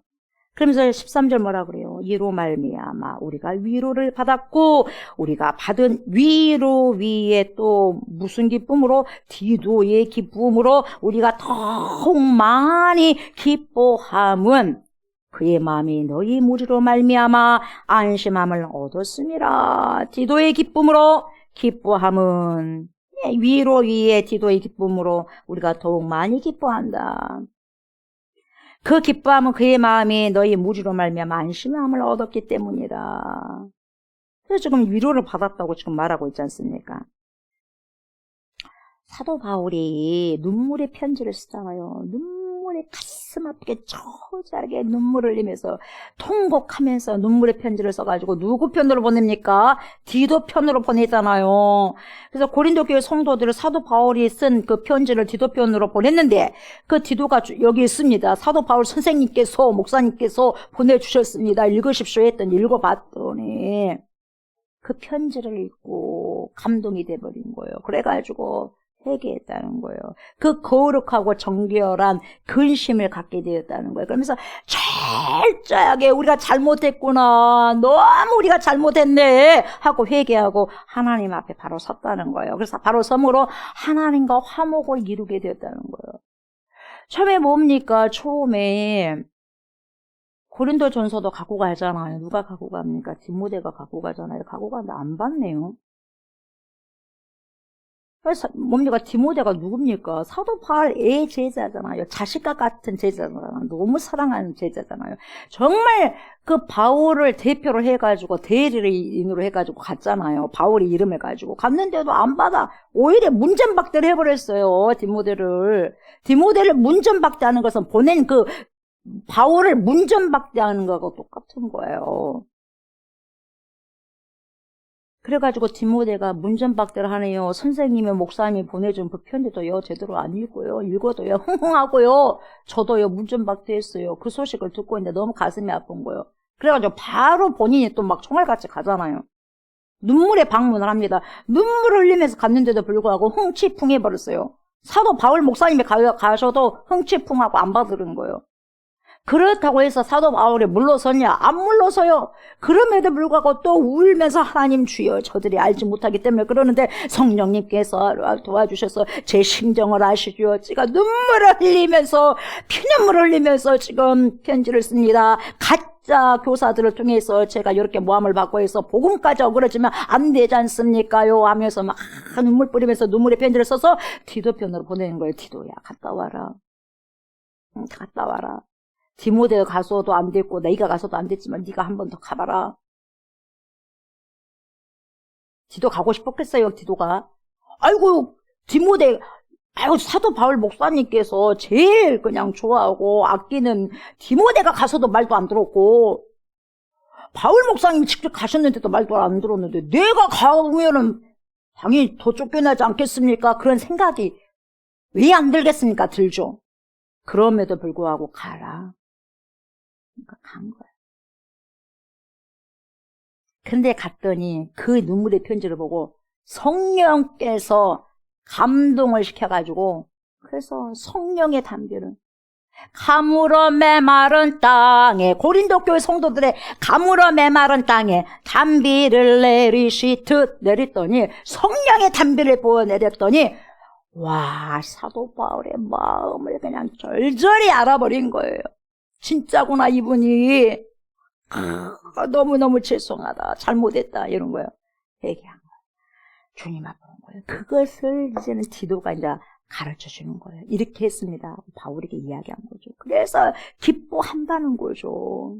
그러면서 13절 뭐라 그래요? 이로 말미암아 우리가 위로를 받았고 우리가 받은 위로 위에 또 무슨 기쁨으로? 디도의 기쁨으로 우리가 더욱 많이 기뻐함은 그의 마음이 너희 무리로 말미암아 안심함을 얻었음이라. 디도의 기쁨으로 기뻐함은 위로 위에 디도의 기쁨으로 우리가 더욱 많이 기뻐한다. 그 기뻐함은 그의 마음이 너희 무리로 말미암아 안심함을 얻었기 때문이다. 그래서 지금 위로를 받았다고 지금 말하고 있지 않습니까? 사도 바울이 눈물의 편지를 쓰잖아요. 눈물에 가슴 아프게 처절하게 눈물을 흘리면서 통곡하면서 눈물의 편지를 써가지고 누구 편으로 보냅니까? 디도 편으로 보내잖아요. 그래서 고린도 교회 성도들을 사도 바울이 쓴 그 편지를 디도 편으로 보냈는데 그 디도가 여기 있습니다. 사도 바울 선생님께서 목사님께서 보내주셨습니다. 읽으십시오 했더니 읽어봤더니 그 편지를 읽고 감동이 돼버린 거예요. 그래가지고 회개했다는 거예요. 그 거룩하고 정결한 근심을 갖게 되었다는 거예요. 그러면서 철저하게 우리가 잘못했구나, 너무 우리가 잘못했네 하고 회개하고 하나님 앞에 바로 섰다는 거예요. 그래서 바로 섬으로 하나님과 화목을 이루게 되었다는 거예요. 처음에 뭡니까? 처음에 고린도전서도 갖고 가잖아요. 누가 갖고 갑니까? 디모데가 갖고 가잖아요. 갖고 가는데 안 받네요. 그래서 뭡니까? 디모데가 누굽니까? 사도 바울의 제자잖아요. 자식과 같은 제자잖아요. 너무 사랑하는 제자잖아요. 정말 그 바울을 대표로 해가지고 대리인으로 해가지고 갔잖아요. 바울의 이름을 가지고 갔는데도 안 받아. 오히려 문전박대를 해버렸어요. 디모데를 문전박대하는 것은 보낸 그 바울을 문전박대하는 거하고 똑같은 거예요. 그래가지고 디모데가 문전박대를 하네요. 선생님의 목사님이 보내준 그 편지도요 제대로 안 읽고요. 읽어도요 흥흥하고요. 저도요 문전박대했어요. 그 소식을 듣고 있는데 너무 가슴이 아픈 거예요. 그래가지고 바로 본인이 또 막 총알같이 가잖아요. 눈물에 방문을 합니다. 눈물을 흘리면서 갔는데도 불구하고 흥치풍해버렸어요. 사도 바울 목사님이 가셔도 흥치풍하고 안 받으는 거예요. 그렇다고 해서 사도 바울이 물러섰냐? 안 물러서요. 그럼에도 불구하고 또 울면서 하나님 주여 저들이 알지 못하기 때문에 그러는데 성령님께서 도와주셔서 제 심정을 아시죠. 제가 눈물을 흘리면서 피눈물을 흘리면서 지금 편지를 씁니다. 가짜 교사들을 통해서 제가 이렇게 모함을 받고 해서 복음까지 억울해지면 안 되지 않습니까요? 하면서 막 눈물 뿌리면서 눈물의 편지를 써서 디도 편으로 보내는 거예요. 디도야 갔다 와라. 갔다 와라. 디모데가 가서도 안 됐고 내가 가서도 안 됐지만 네가 한 번 더 가봐라. 디도 가고 싶었겠어요. 디도가. 아이고 디모데 아이고 사도 바울 목사님께서 제일 그냥 좋아하고 아끼는 디모데가 가서도 말도 안 들었고 바울 목사님이 직접 가셨는데도 말도 안 들었는데 내가 가면은 당연히 더 쫓겨나지 않겠습니까? 그런 생각이 왜 안 들겠습니까? 들죠. 그럼에도 불구하고 가라. 그러니까 간 거야. 근데 갔더니 그 눈물의 편지를 보고 성령께서 감동을 시켜가지고 그래서 성령의 담비를 가물어 메마른 땅에 고린도 교회 성도들의 가물어 메마른 땅에 담비를 내리시듯 내렸더니 성령의 담비를 부어 내렸더니 와 사도 바울의 마음을 그냥 절절히 알아버린 거예요. 진짜구나 이분이 너무너무 죄송하다 잘못했다 이런 거예요. 얘기한 거예요. 주님 앞에 온 거예요. 그것을 이제는 디도가 이제 가르쳐주는 거예요. 이렇게 했습니다. 바울에게 이야기한 거죠. 그래서 기뻐한다는 거죠.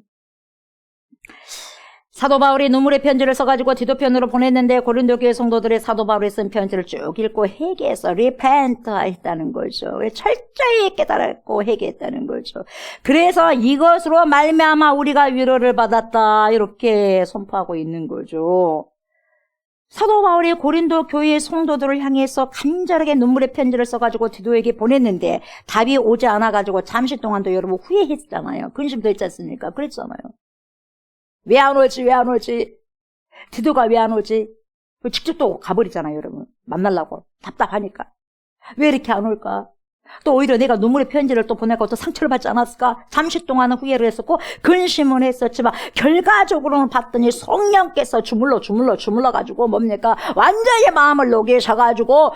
사도 바울이 눈물의 편지를 써가지고 디도 편으로 보냈는데 고린도 교회 성도들의 사도 바울이 쓴 편지를 쭉 읽고 회개해서 repent 했다는 거죠. 철저히 깨달았고 회개했다는 거죠. 그래서 이것으로 말미암아 우리가 위로를 받았다 이렇게 선포하고 있는 거죠. 사도 바울이 고린도 교회의 성도들을 향해서 간절하게 눈물의 편지를 써가지고 디도에게 보냈는데 답이 오지 않아가지고 잠시 동안도 여러분 후회했잖아요. 근심도 했지 않습니까? 그랬잖아요. 왜 안 오지? 디도가 왜 안 오지? 직접 또 가버리잖아요, 여러분. 만나려고. 답답하니까. 왜 이렇게 안 올까? 또 오히려 내가 눈물의 편지를 또 보내고 또 상처를 받지 않았을까? 잠시 동안은 후회를 했었고, 근심은 했었지만, 결과적으로는 봤더니 성령께서 주물러가지고 뭡니까? 완전히 마음을 녹이셔가지고,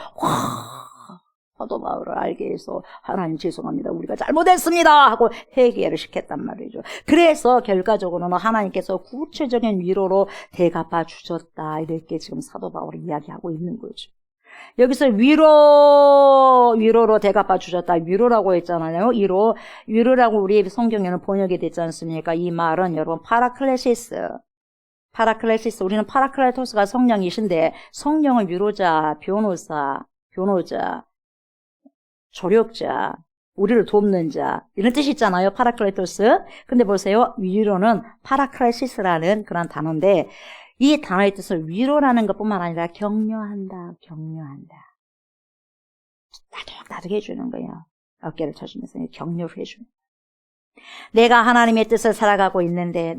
사도 바울을 알게 해서 하나님 죄송합니다. 우리가 잘못했습니다. 하고 회개를 시켰단 말이죠. 그래서 결과적으로는 하나님께서 구체적인 위로로 대갚아 주셨다. 이렇게 지금 사도 바울이 이야기하고 있는 거죠. 여기서 위로로 대갚아 주셨다. 위로라고 했잖아요. 위로라고 우리 성경에는 번역이 됐지 않습니까? 이 말은 여러분 파라클레시스, 우리는 파라클레토스가 성령이신데 성령은 위로자, 변호자, 조력자, 우리를 돕는 자 이런 뜻이 있잖아요. 파라클레토스. 근데 보세요. 위로는 파라클레시스라는 그런 단어인데 이 단어의 뜻은 위로라는 것뿐만 아니라 격려한다. 따뜻하게 해주는 거예요. 어깨를 쳐주면서 격려를 해주는 거예요. 내가 하나님의 뜻을 살아가고 있는데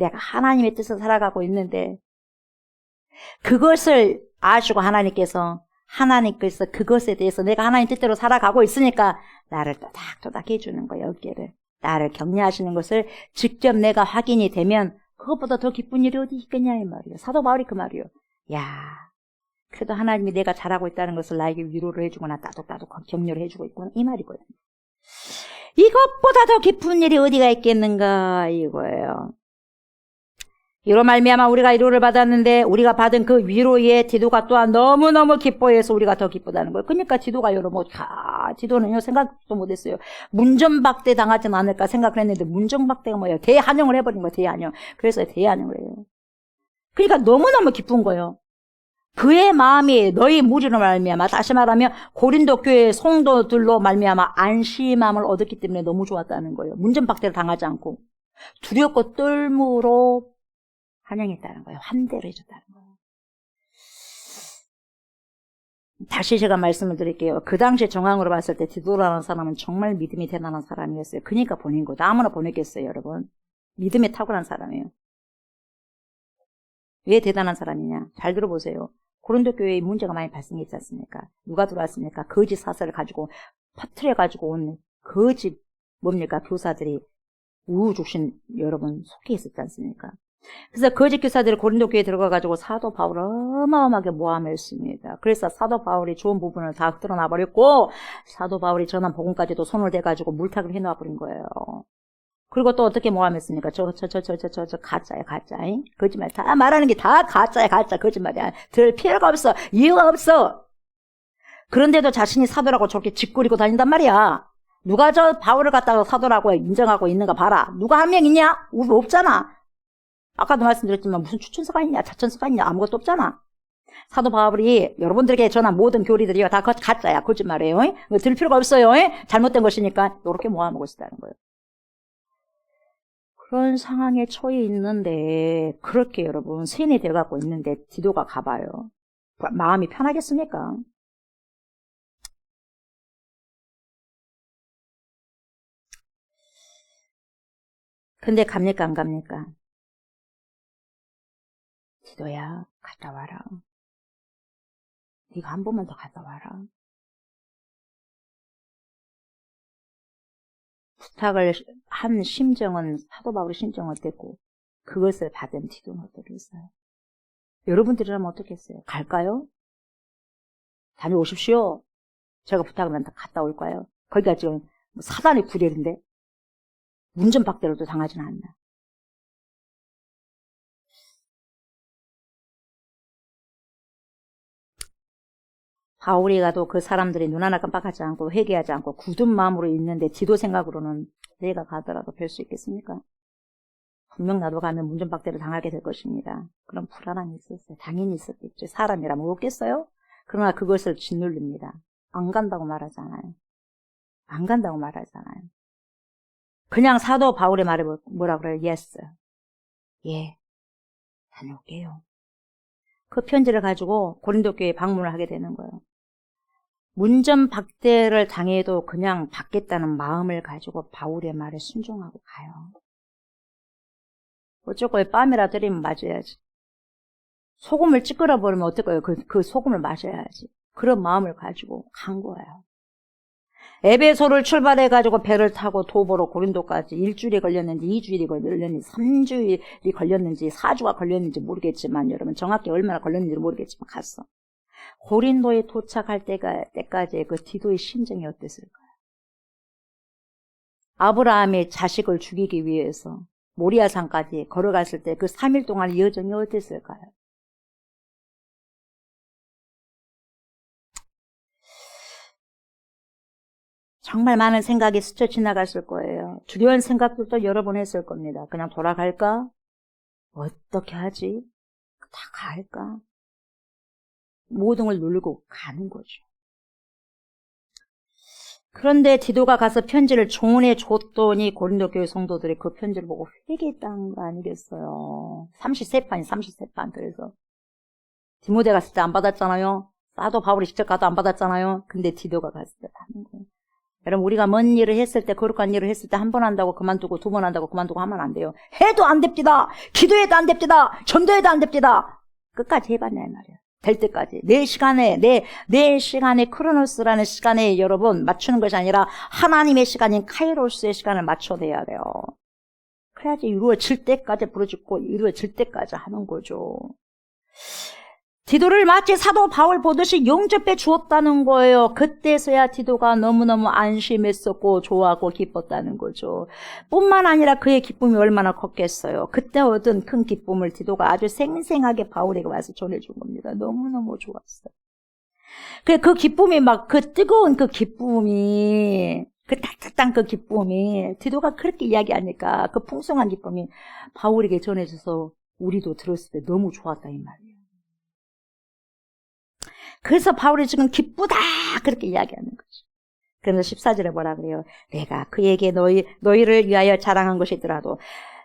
그것을 아시고 하나님께서 그것에 대해서 내가 하나님 뜻대로 살아가고 있으니까 나를 또닥또닥 해주는 거예요. 어깨를. 나를 격려하시는 것을 직접 내가 확인이 되면 그것보다 더 기쁜 일이 어디 있겠냐 이 말이에요. 사도 바울이 그 말이에요. 야, 그래도 하나님이 내가 잘하고 있다는 것을 나에게 위로를 해주거나 따독따독 격려를 해주고 있구나 이 말이거든요. 이것보다 더 기쁜 일이 어디가 있겠는가 이거예요. 이로 말미암아 우리가 위로를 받았는데 우리가 받은 그 위로에 디도가 또한 너무너무 기뻐해서 우리가 더 기쁘다는 거예요. 그러니까 디도가 여러분 디도는요 생각도 못했어요. 문전박대 당하진 않을까 생각을 했는데 문전박대가 뭐예요? 대한영을 해버린 거예요. 대한영. 그래서 대한영을 해요. 그러니까 너무너무 기쁜 거예요. 그의 마음이 너희 무리로 말미암아 다시 말하면 고린도 교회 성도들로 말미암아 안심함을 얻었기 때문에 너무 좋았다는 거예요. 문전박대를 당하지 않고 두렵고 떨므로 환영했다는 거예요. 환대를 해줬다는 거예요. 다시 제가 말씀을 드릴게요. 그 당시 정황으로 봤을 때 디도라는 사람은 정말 믿음이 대단한 사람이었어요. 그러니까 보낸 거죠. 아무나 보냈겠어요, 여러분. 믿음이 탁월한 사람이에요. 왜 대단한 사람이냐? 잘 들어보세요. 고린도 교회에 문제가 많이 발생했지 않습니까? 누가 들어왔습니까? 거짓 사설을 가지고 퍼뜨려가지고 온 거짓 뭡니까? 교사들이 우후죽신 여러분 속해 있었지 않습니까? 그래서 거짓 교사들이 고린도 교회에 들어가가지고 사도 바울을 어마어마하게 모함했습니다. 그래서 사도 바울이 좋은 부분을 다 드러나 버렸고 사도 바울이 전한 복음까지도 손을 대가지고 물타기를 해놓아 버린 거예요. 그리고 또 어떻게 모함했습니까? 저 가짜야, 가짜. 거짓말. 다 말하는 게 다 가짜야, 가짜. 거짓말이야. 들 필요가 없어. 이유가 없어. 그런데도 자신이 사도라고 저렇게 짓거리고 다닌단 말이야. 누가 저 바울을 갖다가 사도라고 인정하고 있는가 봐라. 누가 한 명 있냐? 없잖아. 아까도 말씀드렸지만 무슨 추천서가 있냐, 자천서가 있냐, 아무것도 없잖아. 사도 바울이 여러분들에게 전한 모든 교리들이요 다 가짜야, 거짓말이에요. 들을 필요가 없어요. 잘못된 것이니까 이렇게 모함하고 있다는 거예요. 그런 상황에 처해 있는데 그렇게 여러분 세뇌 돼갖고 있는데 디도가 가봐요. 마음이 편하겠습니까? 근데 갑니까 안 갑니까? 디도야 갔다 와라. 네가 한 번만 더 갔다 와라. 부탁을 한 심정은 사도 바울의 심정은 어땠고 그것을 받은 디도는 어떠겠어요? 여러분들이라면 어떻겠어요? 갈까요? 다녀오십시오. 제가 부탁을 한다 갔다 올까요? 거기가 지금 사단의 구렬인데 문전박대로도 당하지는 않나. 바울이 가도 그 사람들이 눈 하나 깜빡하지 않고 회개하지 않고 굳은 마음으로 있는데 디도 생각으로는 내가 가더라도 별 수 있겠습니까? 분명 나도 가면 문전박대를 당하게 될 것입니다. 그런 불안함이 있었어요. 당연히 있었겠죠. 사람이라면 없겠어요? 그러나 그것을 짓눌립니다. 안 간다고 말하잖아요. 안 간다고 말하잖아요. 그냥 사도 바울의 말에 뭐라 그래요? Yes. 예. 다녀올게요. 그 편지를 가지고 고린도 교회에 방문을 하게 되는 거예요. 문전박대를 당해도 그냥 받겠다는 마음을 가지고 바울의 말에 순종하고 가요. 어쩔 거예요. 뺨이라 들이면 맞아야지. 소금을 찌끄러 버리면 어떨 거예요? 그 소금을 마셔야지. 그런 마음을 가지고 간 거예요. 에베소를 출발해가지고 배를 타고 도보로 고린도까지 1주일이 걸렸는지 2주일이 걸렸는지 3주일이 걸렸는지 4주가 걸렸는지 모르겠지만 여러분 정확히 얼마나 걸렸는지 모르겠지만 갔어. 고린도에 도착할 때까지의 그 디도의 심정이 어땠을까요? 아브라함의 자식을 죽이기 위해서 모리아산까지 걸어갔을 때 그 3일 동안 여정이 어땠을까요? 정말 많은 생각이 스쳐 지나갔을 거예요. 두려운 생각들도 여러 번 했을 겁니다. 그냥 돌아갈까? 어떻게 하지? 다 갈까? 모든 걸 누르고 가는 거죠. 그런데 디도가 가서 편지를 조언해 줬더니 고린도 교회 성도들이 그 편지를 보고 회개했다는 거 아니겠어요. 33판. 그래서 디모데 갔을 때 안 받았잖아요. 사도 바울이 직접 가도 안 받았잖아요. 근데 디도가 갔을 때 받는 거예요. 여러분, 우리가 먼 일을 했을 때, 거룩한 일을 했을 때 한 번 한다고 그만두고, 두 번 한다고 그만두고 하면 안 돼요. 해도 안 됩니다. 기도해도 안 됩니다. 전도해도 안 됩니다. 끝까지 해봤냐 이 말이에요. 될 때까지. 내 시간에, 내 시간에 크로노스라는 시간에 여러분 맞추는 것이 아니라 하나님의 시간인 카이로스의 시간을 맞춰내야 돼요. 그래야지 이루어질 때까지 부르짖고 이루어질 때까지 하는 거죠. 디도를 마치 사도 바울 보듯이 영접해 주었다는 거예요. 그때서야 디도가 너무너무 안심했었고 좋아하고 기뻤다는 거죠. 뿐만 아니라 그의 기쁨이 얼마나 컸겠어요. 그때 얻은 큰 기쁨을 디도가 아주 생생하게 바울에게 와서 전해준 겁니다. 너무너무 좋았어요. 그 기쁨이 막 그 뜨거운 그 기쁨이 그 따뜻한 그 기쁨이 디도가 그렇게 이야기하니까 그 풍성한 기쁨이 바울에게 전해져서 우리도 들었을 때 너무 좋았다 이 말이에요. 그래서 바울이 지금 기쁘다 그렇게 이야기하는 거죠. 그러면서 14절에 뭐라 그래요? 내가 그에게 너희를 위하여 자랑한 것이 있더라도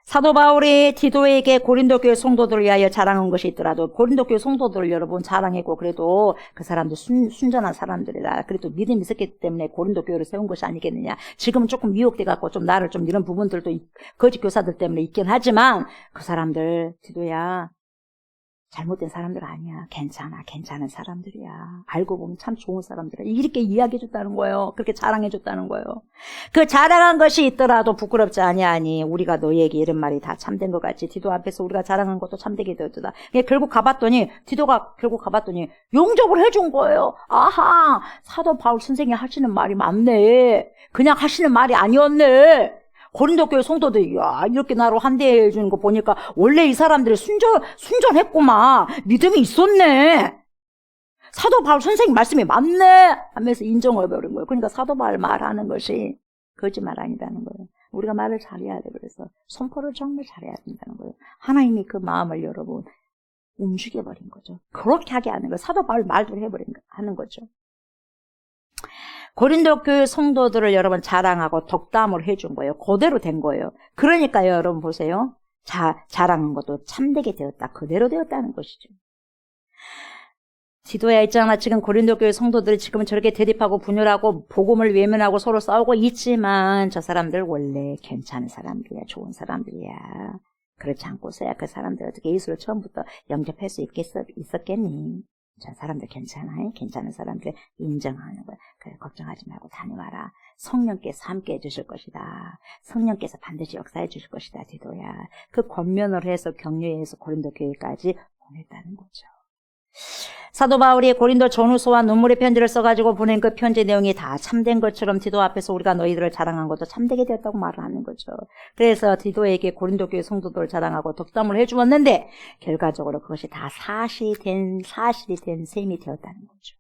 사도 바울이 디도에게 고린도 교회 성도들을 위하여 자랑한 것이 있더라도 고린도 교회 성도들을 여러분 자랑했고 그래도 그 사람들 순전한 사람들이라 그래도 믿음이 있었기 때문에 고린도 교회를 세운 것이 아니겠느냐. 지금은 조금 미혹돼 갖고 좀 나를 좀 이런 부분들도 거짓 교사들 때문에 있긴 하지만 그 사람들 디도야 잘못된 사람들 아니야. 괜찮은 사람들이야. 알고 보면 참 좋은 사람들이야. 이렇게 이야기해줬다는 거예요. 그렇게 자랑해줬다는 거예요. 그 자랑한 것이 있더라도 부끄럽지 아니하니 우리가 너희에게 이런 말이 다 참된 것 같이 디도 앞에서 우리가 자랑한 것도 참되게 되었다. 결국 가봤더니 디도가 용접을 해준 거예요. 아하, 사도 바울 선생이 하시는 말이 맞네. 그냥 하시는 말이 아니었네. 고린도 교회 성도들이 야 이렇게 나로 환대해 주는 거 보니까 원래 이 사람들이 순전했구만. 믿음이 있었네. 사도 바울 선생님 말씀이 맞네 하면서 인정을 해버린 거예요. 그러니까 사도 바울 말하는 것이 거짓말 아니라는 거예요. 우리가 말을 잘해야 돼. 그래서 선포를 정말 잘해야 된다는 거예요. 하나님이 그 마음을 여러분 움직여버린 거죠. 그렇게 하게 하는 거예요. 사도 바울 말도 하는 거죠. 고린도 교회 성도들을 여러분 자랑하고 덕담을 해준 거예요. 그대로 된 거예요. 그러니까 여러분 보세요. 자랑한 것도 참되게 되었다. 그대로 되었다는 것이죠. 디도야 있잖아. 지금 고린도 교회 성도들이 지금 저렇게 대립하고 분열하고 복음을 외면하고 서로 싸우고 있지만 저 사람들 원래 괜찮은 사람들이야. 좋은 사람들이야. 그렇지 않고서야 그 사람들 어떻게 예수를 처음부터 영접할 수 있었겠니? 저 사람들 괜찮은 사람들 인정하는 거야. 그래, 걱정하지 말고 다녀와라. 성령께서 함께 해주실 것이다. 성령께서 반드시 역사해 주실 것이다. 디도야. 그 권면을 해서 격려해서 고린도 교회까지 보냈다는 거죠. 사도 바울이 고린도 전후서와 눈물의 편지를 써가지고 보낸 그 편지 내용이 다 참된 것처럼 디도 앞에서 우리가 너희들을 자랑한 것도 참되게 되었다고 말을 하는 거죠. 그래서 디도에게 고린도 교회 성도들을 자랑하고 덕담을 해주었는데 결과적으로 그것이 다 사실이 된 셈이 되었다는 거죠.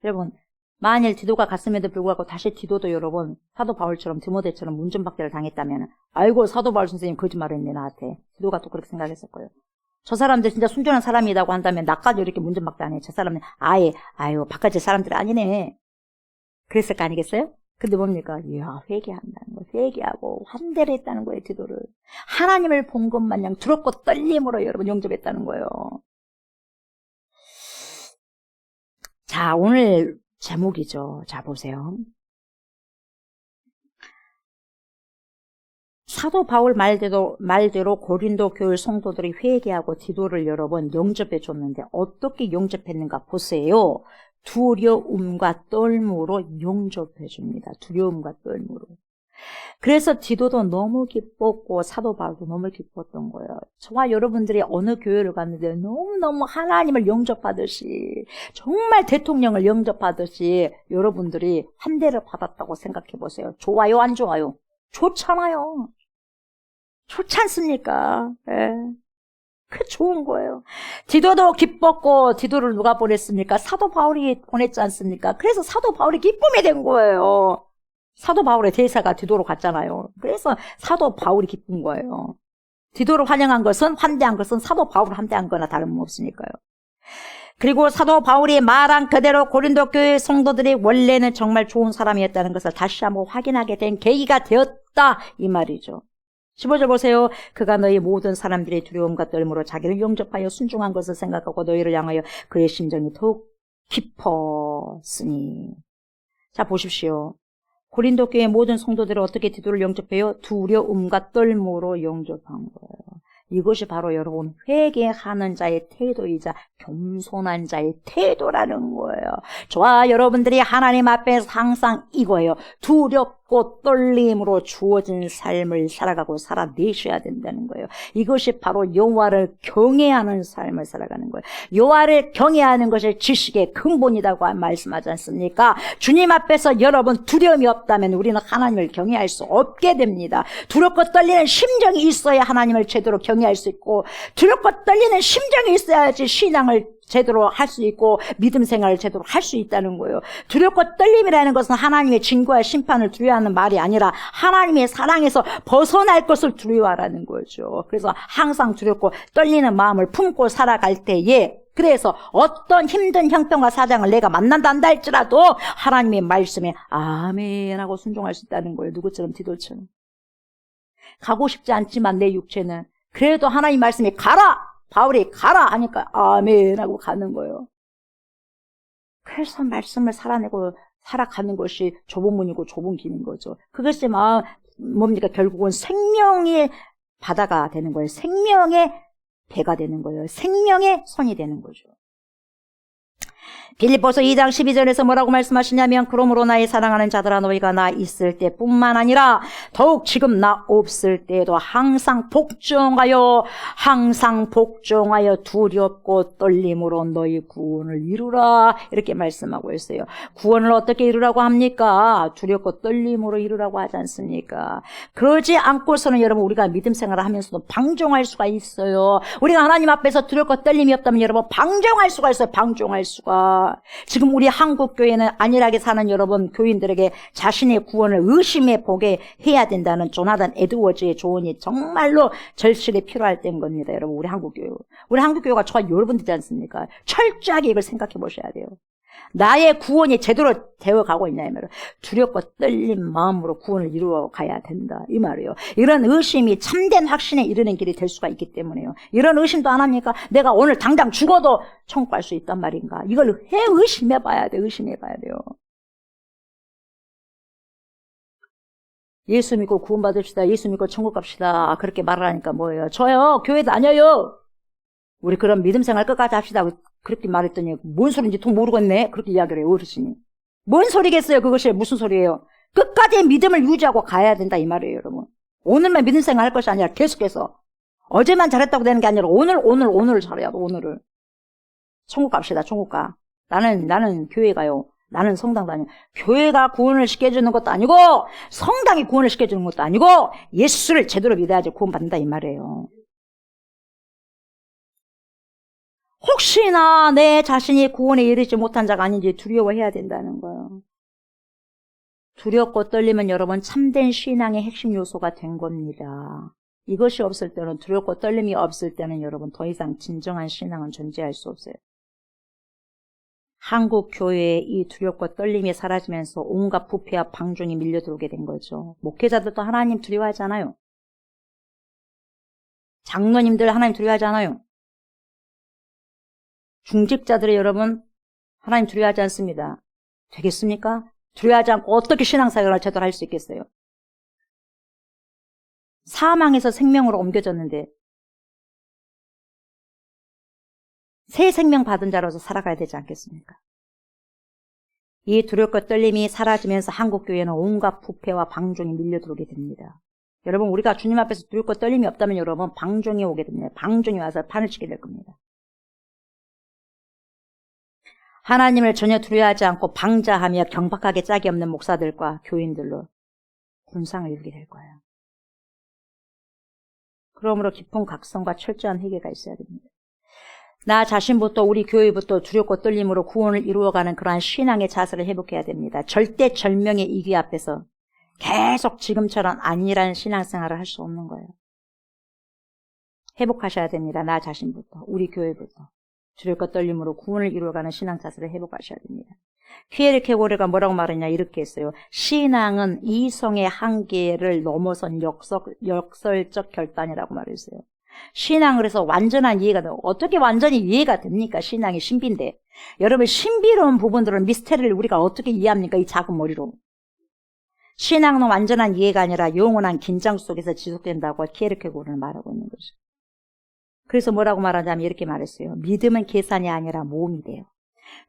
여러분 만일 디도가 갔음에도 불구하고 다시 디도도 여러분 사도 바울처럼 디모데처럼 문전박대를 당했다면 아이고 사도 바울 선생님 거짓말을 했네 나한테. 디도가 또 그렇게 생각했을 거예요. 저 사람들 진짜 순전한 사람이라고 한다면 나까지 이렇게 문전박대 안 해. 저 사람은 아유 바깥의 사람들 아니네. 그랬을 거 아니겠어요? 근데 뭡니까? 이야 회개한다는 거예요. 회개하고 환대를 했다는 거예요. 디도를. 하나님을 본 것 마냥 두렵고 떨림으로 여러분 영접했다는 거예요. 자 오늘 제목이죠. 자 보세요. 사도 바울 말대로 고린도 교회 성도들이 회개하고 디도를 여러분 영접해 줬는데 어떻게 영접했는가 보세요. 두려움과 떨므로 영접해 줍니다. 두려움과 떨므로. 그래서 디도도 너무 기뻤고 사도 바울도 너무 기뻤던 거예요. 저와 여러분들이 어느 교회를 갔는데 너무너무 하나님을 영접하듯이 정말 대통령을 영접하듯이 여러분들이 환대를 받았다고 생각해 보세요. 좋아요 안 좋아요? 좋잖아요. 좋지 않습니까? 예. 그 좋은 거예요. 디도도 기뻤고 디도를 누가 보냈습니까? 사도 바울이 보냈지 않습니까? 그래서 사도 바울이 기쁨이 된 거예요. 사도 바울의 대사가 디도로 갔잖아요. 그래서 사도 바울이 기쁜 거예요. 디도를 환영한 것은, 환대한 것은 사도 바울을 환대한 거나 다름없으니까요. 그리고 사도 바울이 말한 그대로 고린도 교회 성도들이 원래는 정말 좋은 사람이었다는 것을 다시 한번 확인하게 된 계기가 되었다 이 말이죠. 15절 보세요. 그가 너희 모든 사람들의 두려움과 떨림으로 자기를 영접하여 순종한 것을 생각하고 너희를 향하여 그의 심정이 더욱 깊었으니. 자, 보십시오. 고린도 교회 모든 성도들을 어떻게 디도를 영접해요? 두려움과 떨림으로 영접한 거예요. 이것이 바로 여러분 회개하는 자의 태도이자 겸손한 자의 태도라는 거예요. 저와 여러분들이 하나님 앞에서 항상 이거예요. 두렵고 떨림으로 주어진 삶을 살아가고 살아내셔야 된다는 거예요. 이것이 바로 여호와를 경외하는 삶을 살아가는 거예요. 여호와를 경외하는 것이 지식의 근본이라고 말씀하지 않습니까? 주님 앞에서 여러분 두려움이 없다면 우리는 하나님을 경외할 수 없게 됩니다. 두렵고 떨리는 심정이 있어야 하나님을 제대로 경외할 수 있고, 두렵고 떨리는 심정이 있어야지 신앙을 제대로 할 수 있고 믿음 생활을 제대로 할 수 있다는 거예요. 두렵고 떨림이라는 것은 하나님의 징계와 심판을 두려워하는 말이 아니라 하나님의 사랑에서 벗어날 것을 두려워하라는 거죠. 그래서 항상 두렵고 떨리는 마음을 품고 살아갈 때에, 그래서 어떤 힘든 형편과 사정을 내가 만난다 할지라도 하나님의 말씀에 아멘 하고 순종할 수 있다는 거예요. 누구처럼? 디도처럼. 가고 싶지 않지만 내 육체는 그래도 하나님 말씀이 가라! 바울이 가라! 하니까 아멘 하고 가는 거예요. 그래서 말씀을 살아내고 살아가는 것이 좁은 문이고 좁은 길인 거죠. 그것이 뭡니까? 결국은 생명의 바다가 되는 거예요. 생명의 배가 되는 거예요. 생명의 손이 되는 거죠. 빌립보서 2장 12절에서 뭐라고 말씀하시냐면, 그러므로 나의 사랑하는 자들아 너희가 나 있을 때뿐만 아니라 더욱 지금 나 없을 때에도 항상 복종하여 두렵고 떨림으로 너희 구원을 이루라 이렇게 말씀하고 있어요. 구원을 어떻게 이루라고 합니까? 두렵고 떨림으로 이루라고 하지 않습니까? 그러지 않고서는 여러분 우리가 믿음 생활을 하면서도 방종할 수가 있어요. 우리가 하나님 앞에서 두렵고 떨림이 없다면 여러분 방종할 수가 있어요. 방종할 수가. 지금 우리 한국교회는 안일하게 사는 여러분 교인들에게 자신의 구원을 의심해 보게 해야 된다는 조나단 에드워즈의 조언이 정말로 절실히 필요할 때인 겁니다. 여러분 우리 한국교회가 저와 여러분들이지 않습니까? 철저하게 이걸 생각해 보셔야 돼요. 나의 구원이 제대로 되어가고 있냐 이 말이에요. 두렵고 떨린 마음으로 구원을 이루어 가야 된다 이 말이에요. 이런 의심이 참된 확신에 이르는 길이 될 수가 있기 때문에요. 이런 의심도 안 합니까? 내가 오늘 당장 죽어도 천국 갈 수 있단 말인가? 이걸 의심해 봐야 돼. 의심해 봐야 돼요. 예수 믿고 구원 받읍시다. 예수 믿고 천국 갑시다. 그렇게 말을 하니까 뭐예요? 저요 교회 다녀요. 우리 그럼 믿음 생활 끝까지 합시다. 그렇게 말했더니 뭔 소리인지 통 모르겠네. 그렇게 이야기를 해요. 어르신이. 뭔 소리겠어요? 그것이 무슨 소리예요? 끝까지 믿음을 유지하고 가야 된다 이 말이에요. 여러분. 오늘만 믿음 생활 할 것이 아니라 계속해서. 어제만 잘했다고 되는 게 아니라 오늘을 잘해야 돼. 오늘을. 천국 갑시다. 천국 가. 나는 교회 가요. 나는 성당 다녀. 교회가 구원을 시켜주는 것도 아니고 성당이 구원을 시켜주는 것도 아니고 예수를 제대로 믿어야지 구원받는다 이 말이에요. 혹시나 내 자신이 구원에 이르지 못한 자가 아닌지 두려워해야 된다는 거예요. 두렵고 떨리면 여러분 참된 신앙의 핵심 요소가 된 겁니다. 이것이 없을 때는, 두렵고 떨림이 없을 때는 여러분 더 이상 진정한 신앙은 존재할 수 없어요. 한국 교회에 이 두렵고 떨림이 사라지면서 온갖 부패와 방종이 밀려들어오게 된 거죠. 목회자들도 하나님 두려워하지 않아요. 장로님들 하나님 두려워하지 않아요. 중직자들의 여러분 하나님 두려워하지 않습니다. 되겠습니까? 두려워하지 않고 어떻게 신앙생활을 제대로 할 수 있겠어요? 사망에서 생명으로 옮겨졌는데 새 생명 받은 자로서 살아가야 되지 않겠습니까? 이 두렵고 떨림이 사라지면서 한국교회는 온갖 부패와 방종이 밀려들어오게 됩니다. 여러분 우리가 주님 앞에서 두렵고 떨림이 없다면 여러분 방종이 오게 됩니다. 방종이 와서 판을 치게 될 겁니다. 하나님을 전혀 두려워하지 않고 방자하며 경박하게 짝이 없는 목사들과 교인들로 군상을 이루게 될 거예요. 그러므로 깊은 각성과 철저한 회개가 있어야 됩니다. 나 자신부터 우리 교회부터 두렵고 떨림으로 구원을 이루어가는 그러한 신앙의 자세를 회복해야 됩니다. 절대 절명의 이기 앞에서 계속 지금처럼 안일한 신앙생활을 할 수 없는 거예요. 회복하셔야 됩니다. 나 자신부터, 우리 교회부터. 두렵고 떨림으로 구원을 이루어가는 신앙 자세를 회복하셔야 됩니다. 피에르 케고르가 뭐라고 말했냐 이렇게 했어요. 신앙은 이성의 한계를 넘어선 역설적 결단이라고 말했어요. 신앙을 해서 완전한 이해가 돼요. 어떻게 완전히 이해가 됩니까? 신앙이 신비인데. 여러분 신비로운 부분들은 미스테리를 우리가 어떻게 이해합니까? 이 작은 머리로. 신앙은 완전한 이해가 아니라 영원한 긴장 속에서 지속된다고 키에르케고르는 말하고 있는 거죠. 그래서 뭐라고 말하냐면 이렇게 말했어요. 믿음은 계산이 아니라 모험이 돼요.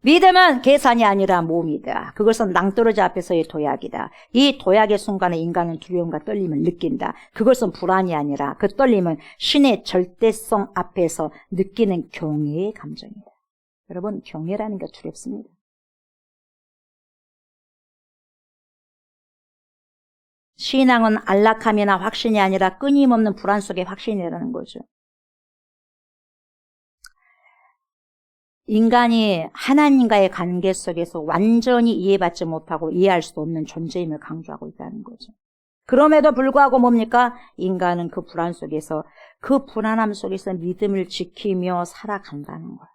믿음은 계산이 아니라 모험이다. 그것은 낭떠러지 앞에서의 도약이다. 이 도약의 순간에 인간은 두려움과 떨림을 느낀다. 그것은 불안이 아니라 그 떨림은 신의 절대성 앞에서 느끼는 경외의 감정이다. 여러분 경외라는 게 두렵습니다. 신앙은 안락함이나 확신이 아니라 끊임없는 불안 속의 확신이라는 거죠. 인간이 하나님과의 관계 속에서 완전히 이해받지 못하고 이해할 수 없는 존재임을 강조하고 있다는 거죠. 그럼에도 불구하고 뭡니까? 인간은 그 불안 속에서, 그 불안함 속에서 믿음을 지키며 살아간다는 거예요.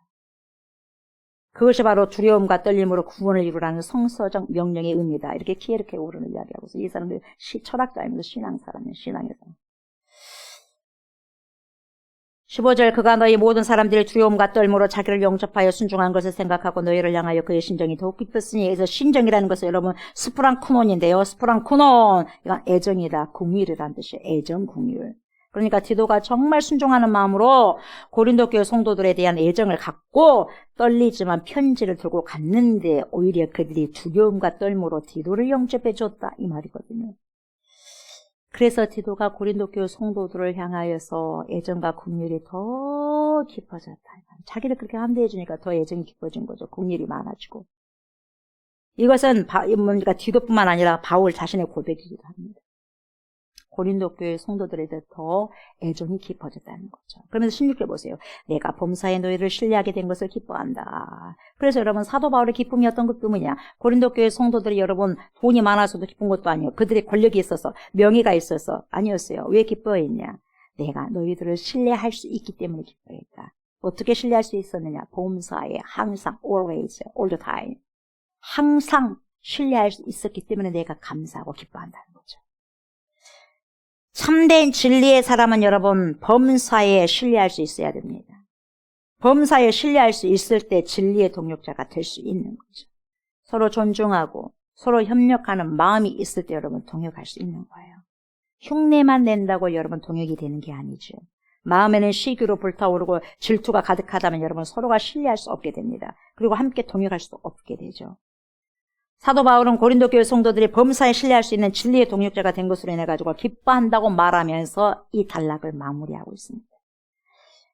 그것이 바로 두려움과 떨림으로 구원을 이루라는 성서적 명령의 의미다. 이렇게 키에르케고르는 이야기하고 있어요. 이 사람들 철학자이면서 신앙사람이에요. 신앙에서. 15절 그가 너희 모든 사람들의 두려움과 떨림으로 자기를 영접하여 순종한 것을 생각하고 너희를 향하여 그의 신정이 더욱 깊었으니 여기서 신정이라는 것은 여러분 스프랑쿠논인데요. 스프랑쿠논 이건 애정이다. 궁율이라는 뜻이에요. 애정, 궁율. 그러니까 디도가 정말 순종하는 마음으로 고린도 교회 성도들에 대한 애정을 갖고 떨리지만 편지를 들고 갔는데 오히려 그들이 두려움과 떨림으로 디도를 영접해 줬다 이 말이거든요. 그래서 디도가 고린도 교회 성도들을 향하여서 애정과 긍휼이 더 깊어졌다. 자기를 그렇게 함대해 주니까 더 애정이 깊어진 거죠. 긍휼이 많아지고. 이것은 뭡니까? 디도뿐만 아니라 바울 자신의 고백이기도 합니다. 고린도 교회 성도들에 대해 더 애정이 깊어졌다는 거죠. 그러면서 16절 보세요. 내가 범사에 너희를 신뢰하게 된 것을 기뻐한다. 그래서 여러분 사도 바울의 기쁨이 어떤 기쁨이냐? 고린도 교회 성도들이 여러분 돈이 많아서도 기쁜 것도 아니에요. 그들의 권력이 있어서 명예가 있어서 아니었어요. 왜 기뻐했냐? 내가 너희들을 신뢰할 수 있기 때문에 기뻐했다. 어떻게 신뢰할 수 있었느냐? 범사에 항상 always, all the time 항상 신뢰할 수 있었기 때문에 내가 감사하고 기뻐한다는 거죠. 참된 진리의 사람은 여러분 범사에 신뢰할 수 있어야 됩니다. 범사에 신뢰할 수 있을 때 진리의 동력자가 될 수 있는 거죠. 서로 존중하고 서로 협력하는 마음이 있을 때 여러분 동역할 수 있는 거예요. 흉내만 낸다고 여러분 동역이 되는 게 아니죠. 마음에는 시기로 불타오르고 질투가 가득하다면 여러분 서로가 신뢰할 수 없게 됩니다. 그리고 함께 동역할 수 없게 되죠. 사도 바울은 고린도 교회 성도들이 범사에 신뢰할 수 있는 진리의 동역자가 된 것으로 인해 가지고 기뻐한다고 말하면서 이 단락을 마무리하고 있습니다.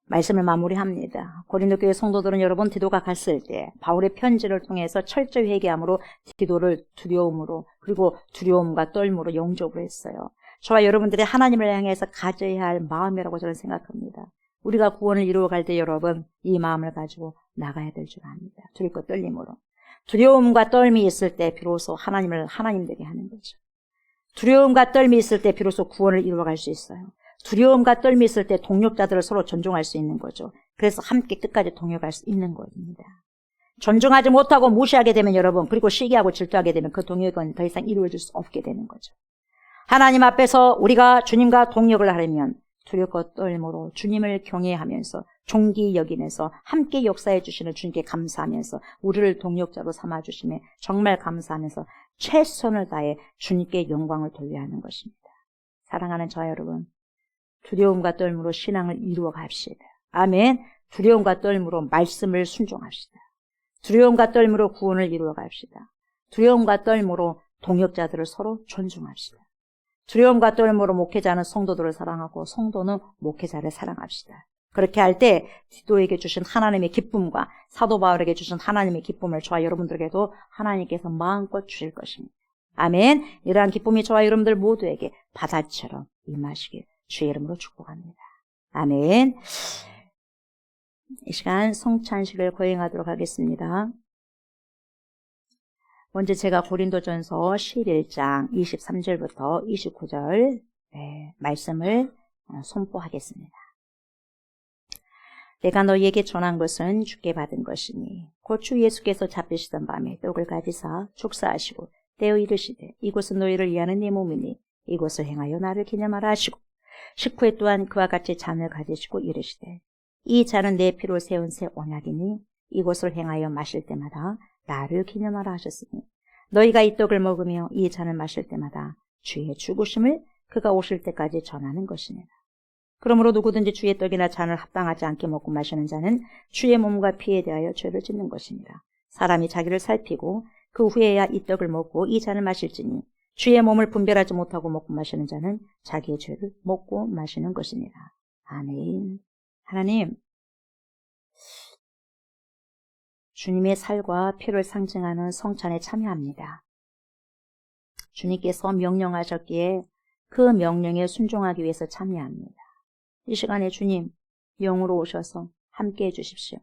말씀을 마무리합니다. 고린도 교회 성도들은 여러분 디도가 갔을 때 바울의 편지를 통해서 철저히 회개함으로 디도를 두려움으로 그리고 두려움과 떨림으로 영접을 했어요. 저와 여러분들이 하나님을 향해서 가져야 할 마음이라고 저는 생각합니다. 우리가 구원을 이루어갈 때 여러분 이 마음을 가지고 나가야 될 줄 압니다. 두렵고 떨림으로. 두려움과 떨림이 있을 때 비로소 하나님을 하나님 되게 하는 거죠. 두려움과 떨림이 있을 때 비로소 구원을 이루어갈 수 있어요. 두려움과 떨림이 있을 때 동력자들을 서로 존중할 수 있는 거죠. 그래서 함께 끝까지 동역할 수 있는 겁니다. 존중하지 못하고 무시하게 되면 여러분 그리고 시기하고 질투하게 되면 그 동역은 더 이상 이루어질 수 없게 되는 거죠. 하나님 앞에서 우리가 주님과 동역을 하려면 두렵고 떨림으로 주님을 경외하면서 존귀 여기면서 함께 역사해 주시는 주님께 감사하면서 우리를 동역자로 삼아주심에 정말 감사하면서 최선을 다해 주님께 영광을 돌려야 하는 것입니다. 사랑하는 저와 여러분, 두려움과 떨림으로 신앙을 이루어 갑시다. 아멘. 두려움과 떨림으로 말씀을 순종합시다. 두려움과 떨림으로 구원을 이루어 갑시다. 두려움과 떨림으로 동역자들을 서로 존중합시다. 두려움과 떨림으로 목회자는 성도들을 사랑하고 성도는 목회자를 사랑합시다. 그렇게 할 때 디도에게 주신 하나님의 기쁨과 사도 바울에게 주신 하나님의 기쁨을 저와 여러분들에게도 하나님께서 마음껏 주실 것입니다. 아멘. 이러한 기쁨이 저와 여러분들 모두에게 바다처럼 임하시길 주의 이름으로 축복합니다. 아멘. 이 시간 성찬식을 거행하도록 하겠습니다. 먼저 제가 고린도전서 11장 23절부터 29절 말씀을 선포하겠습니다. 내가 너희에게 전한 것은 주께 받은 것이니 곧 주 예수께서 잡히시던 밤에 떡을 가지사 축사하시고 떼어 이르시되 이곳은 너희를 위하는 내 몸이니 이것을 행하여 나를 기념하라 하시고 식후에 또한 그와 같이 잔을 가지시고 이르시되 이 잔은 내 피로 세운 새 언약이니 이것을 행하여 마실 때마다 나를 기념하라 하셨으니 너희가 이 떡을 먹으며 이 잔을 마실 때마다 주의 죽으심을 그가 오실 때까지 전하는 것이니라. 그러므로 누구든지 주의 떡이나 잔을 합당하지 않게 먹고 마시는 자는 주의 몸과 피에 대하여 죄를 짓는 것이니라. 사람이 자기를 살피고 그 후에야 이 떡을 먹고 이 잔을 마실지니 주의 몸을 분별하지 못하고 먹고 마시는 자는 자기의 죄를 먹고 마시는 것이니라. 아멘. 하나님, 주님의 살과 피를 상징하는 성찬에 참여합니다. 주님께서 명령하셨기에 그 명령에 순종하기 위해서 참여합니다. 이 시간에 주님 영으로 오셔서 함께해 주십시오.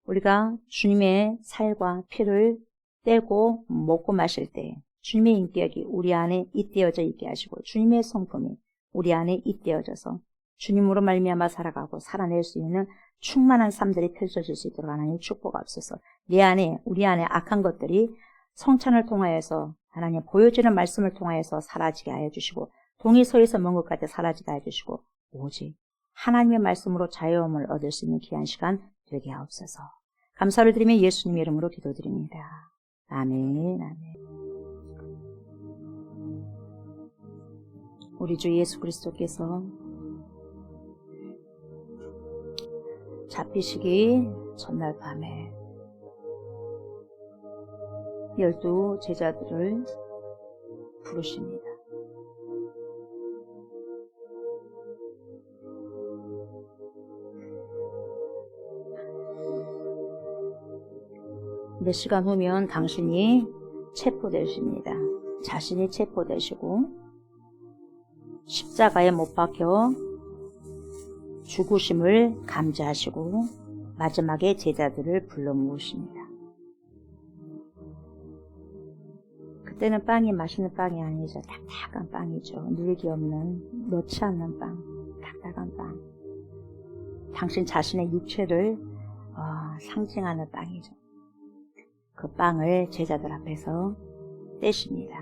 우리가 주님의 살과 피를 떼고 먹고 마실 때 주님의 인격이 우리 안에 잇대어져 있게 하시고 주님의 성품이 우리 안에 잇대어져서 주님으로 말미암아 살아가고 살아낼 수 있는 충만한 삶들이 펼쳐질 수 있도록 하나님 축복하옵소서. 내 안에 우리 안에 악한 것들이 성찬을 통하여서 하나님 보여지는 말씀을 통하여서 사라지게 하여 주시고 동이 서에서 먼 것까지 사라지게 하여 주시고 오직 하나님의 말씀으로 자유함을 얻을 수 있는 귀한 시간 되게 하옵소서. 감사를 드리며 예수님 이름으로 기도드립니다. 아멘. 아멘. 우리 주 예수 그리스도께서 잡히시기 전날 밤에 12 제자들을 부르십니다. 몇 시간 후면 당신이 체포되십니다. 자신이 체포되시고 십자가에 못 박혀 죽으심을 감지하시고 마지막에 제자들을 불러 모으십니다. 그때는 빵이 맛있는 빵이 아니죠. 딱딱한 빵이죠. 누르기 없는, 넣지 않는 빵, 딱딱한 빵. 당신 자신의 육체를 상징하는 빵이죠. 그 빵을 제자들 앞에서 떼십니다.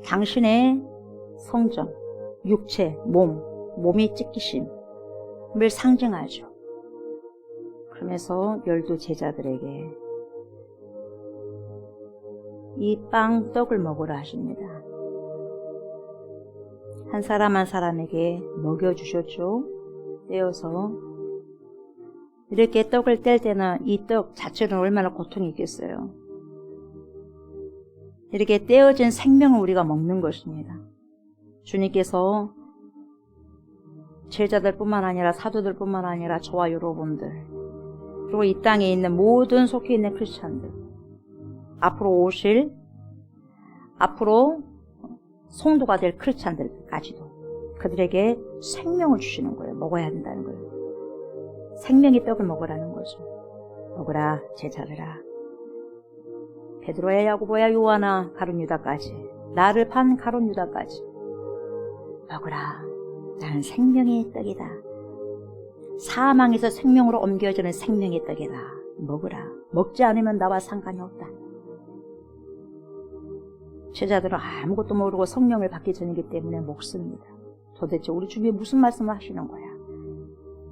당신의 성전, 육체, 몸이 찢기심을 상징하죠. 그러면서 12 제자들에게 이 빵, 떡을 먹으라 하십니다. 한 사람 한 사람에게 먹여주셨죠. 떼어서 이렇게 떡을 뗄 때는 이 떡 자체는 얼마나 고통이 있겠어요. 이렇게 떼어진 생명을 우리가 먹는 것입니다. 주님께서 제자들뿐만 아니라 사도들뿐만 아니라 저와 여러분들 그리고 이 땅에 있는 모든 속해 있는 크리스찬들 앞으로 성도가 될 크리스찬들까지도 그들에게 생명을 주시는 거예요. 먹어야 된다는 거예요. 생명의 떡을 먹으라는 거죠. 먹으라 제자들아. 베드로야 야고보야 요한아 가룟 유다까지 나를 판 가룟 유다까지 먹으라. 나는 생명의 떡이다. 사망에서 생명으로 옮겨지는 생명의 떡이다. 먹으라. 먹지 않으면 나와 상관이 없다. 제자들은 아무것도 모르고 성령을 받기 전이기 때문에 먹습니다. 도대체 우리 주님이 무슨 말씀을 하시는 거야?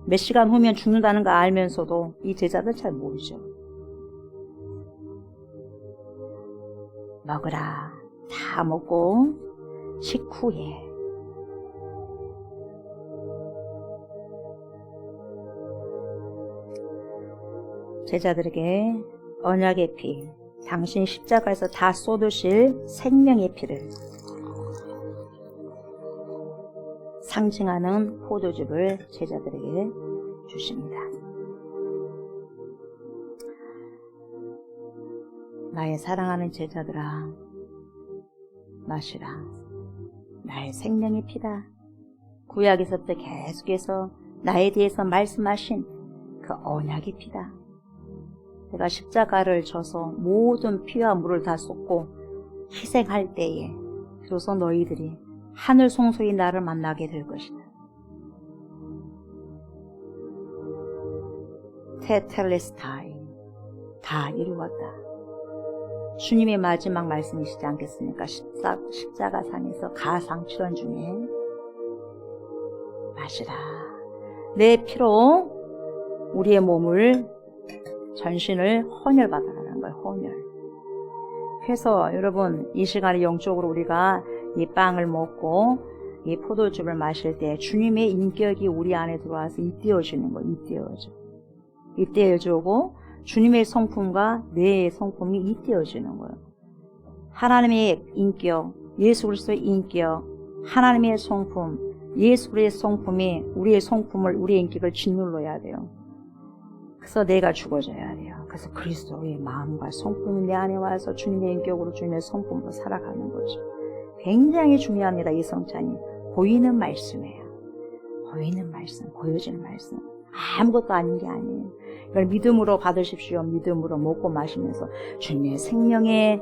몇 시간 후면 죽는다는 거 알면서도 이 제자들 잘 모르죠. 먹으라. 다 먹고 식후에 제자들에게 언약의 피, 당신 십자가에서 다 쏟으실 생명의 피를 상징하는 포도주를 제자들에게 주십니다. 나의 사랑하는 제자들아, 마시라. 나의 생명의 피다. 구약에서부터 계속해서 나에 대해서 말씀하신 그 언약의 피다. 내가 십자가를 져서 모든 피와 물을 다 쏟고 희생할 때에 비로소 너희들이 하늘 송소히 나를 만나게 될 것이다. 테텔레스타이, 다 이루었다. 주님의 마지막 말씀이시지 않겠습니까? 십자가상에서 가상 출원 중에 마시라. 내 피로 우리의 몸을, 전신을 헌혈받아라는 거예요. 헌혈. 그래서 여러분, 이 시간에 영적으로 우리가 이 빵을 먹고 이 포도즙을 마실 때 주님의 인격이 우리 안에 들어와서 잇대어주는 거예요. 잇대어주고 주님의 성품과 내 성품이 잇대어주는 거예요. 하나님의 인격, 예수 그리스도의 인격, 하나님의 성품, 예수 그리스도의 성품이 우리의 성품을, 우리의 인격을 짓눌러야 돼요. 그래서 내가 죽어져야 돼요. 그래서 그리스도의 마음과 성품이 내 안에 와서 주님의 인격으로, 주님의 성품으로 살아가는 거죠. 굉장히 중요합니다. 이 성찬이 보이는 말씀이에요. 보이는 말씀, 보여지는 말씀. 아무것도 아닌 게 아니에요. 이걸 믿음으로 받으십시오. 믿음으로 먹고 마시면서 주님의 생명의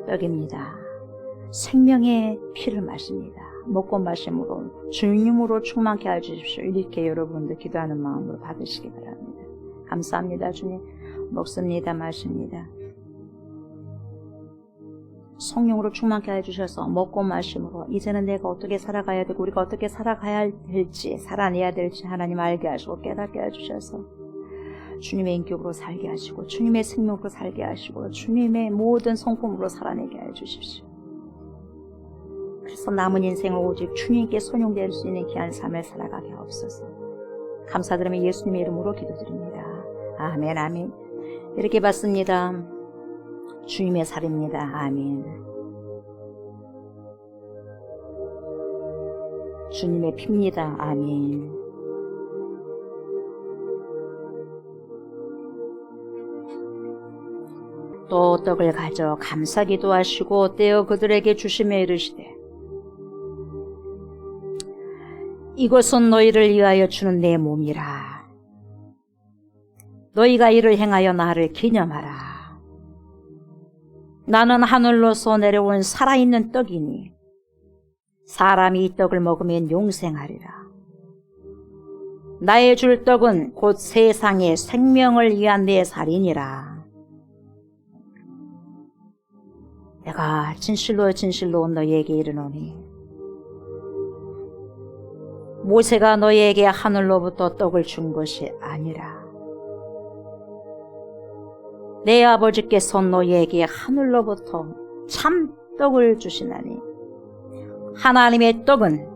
떡입니다. 생명의 피를 마십니다. 먹고 마심으로 주님으로 충만케 해주십시오. 이렇게 여러분들 기도하는 마음으로 받으시기 바랍니다. 감사합니다. 주님, 먹습니다. 마십니다. 성령으로 충만케 해주셔서 먹고 마심으로 이제는 내가 어떻게 살아가야 되고 우리가 어떻게 살아가야 될지, 살아내야 될지 하나님 알게 하시고 깨닫게 해주셔서 주님의 인격으로 살게 하시고 주님의 생명으로 살게 하시고 주님의 모든 성품으로 살아내게 해주십시오. 그래서 남은 인생을 오직 주님께 손용될 수 있는 귀한 삶을 살아가게 하옵소서. 감사드리며 예수님의 이름으로 기도드립니다. 아멘, 아멘. 이렇게 받습니다. 주님의 살입니다. 아멘. 주님의 피입니다. 아멘. 또 떡을 가져 감사기도 하시고 떼어 그들에게 주시며 이르시되 이것은 너희를 위하여 주는 내 몸이라. 너희가 이를 행하여 나를 기념하라. 나는 하늘로서 내려온 살아있는 떡이니 사람이 이 떡을 먹으면 용생하리라. 나의 줄 떡은 곧 세상의 생명을 위한 내 살이니라. 내가 진실로 진실로 너희에게 이르노니 모세가 너희에게 하늘로부터 떡을 준 것이 아니라 내 아버지께서 너희에게 하늘로부터 참 떡을 주시나니 하나님의 떡은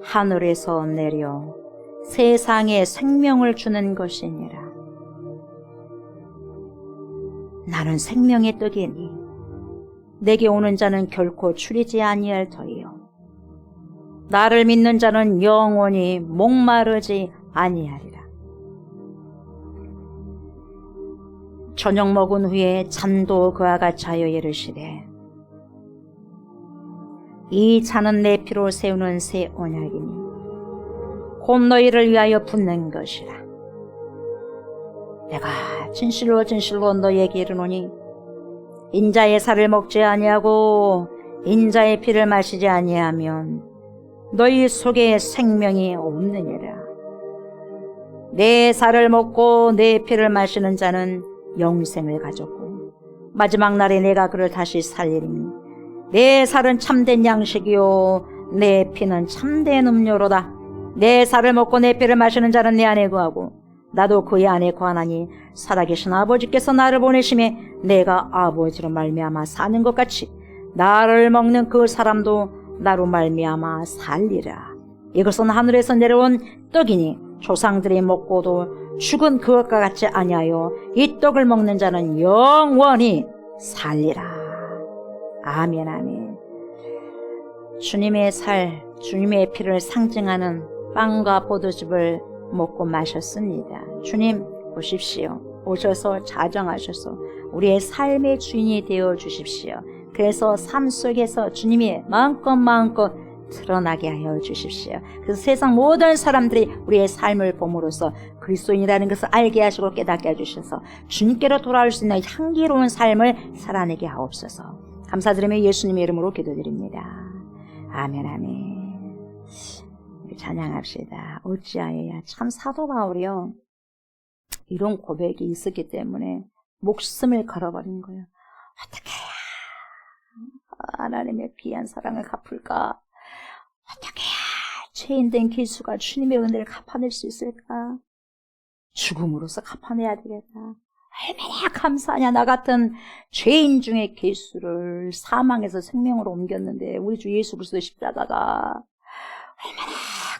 하늘에서 내려 세상에 생명을 주는 것이니라. 나는 생명의 떡이니 내게 오는 자는 결코 추리지 아니할 터이요 나를 믿는 자는 영원히 목마르지 아니하리라. 저녁 먹은 후에 잔도 그와 같이 하여 이르시되 이 잔은 내 피로 세우는 새 언약이니 곧 너희를 위하여 붓는 것이라. 내가 진실로 진실로 너희에게 이르노니 인자의 살을 먹지 아니하고 인자의 피를 마시지 아니하면 너희 속에 생명이 없느니라. 내 살을 먹고 내 피를 마시는 자는 영생을 가졌고 마지막 날에 내가 그를 다시 살리리니 내 살은 참된 양식이요 내 피는 참된 음료로다. 내 살을 먹고 내 피를 마시는 자는 내 안에 거하고 나도 그의 안에 거하나니 살아계신 아버지께서 나를 보내심에 내가 아버지로 말미암아 사는 것 같이 나를 먹는 그 사람도 나로 말미암아 살리라. 이것은 하늘에서 내려온 떡이니 조상들이 먹고도 죽은 그것과 같이 아니하여 이 떡을 먹는 자는 영원히 살리라. 아멘, 아멘. 주님의 살, 주님의 피를 상징하는 빵과 포도즙을 먹고 마셨습니다. 주님 오십시오. 오셔서 자정하셔서 우리의 삶의 주인이 되어 주십시오. 그래서 삶 속에서 주님이 마음껏 드러나게 하여 주십시오. 그래서 세상 모든 사람들이 우리의 삶을 봄으로써 그리스도인이라는 것을 알게 하시고 깨닫게 해주셔서 주님께로 돌아올 수 있는 향기로운 삶을 살아내게 하옵소서. 감사드리며 예수님의 이름으로 기도드립니다. 아멘 아멘. 우리 찬양합시다. 어찌하여야. 참 사도 바울이요, 이런 고백이 있었기 때문에 목숨을 걸어버린 거예요. 어떻게 해야 하나님의 귀한 사랑을 갚을까? 어떻게 해야 죄인된 기수가 주님의 은혜를 갚아낼 수 있을까? 죽음으로써 갚아내야 되겠다. 얼마나 감사하냐. 나 같은 죄인 중에 기수를 사망에서 생명으로 옮겼는데 우리 주 예수 그리스도의 십자가가 얼마나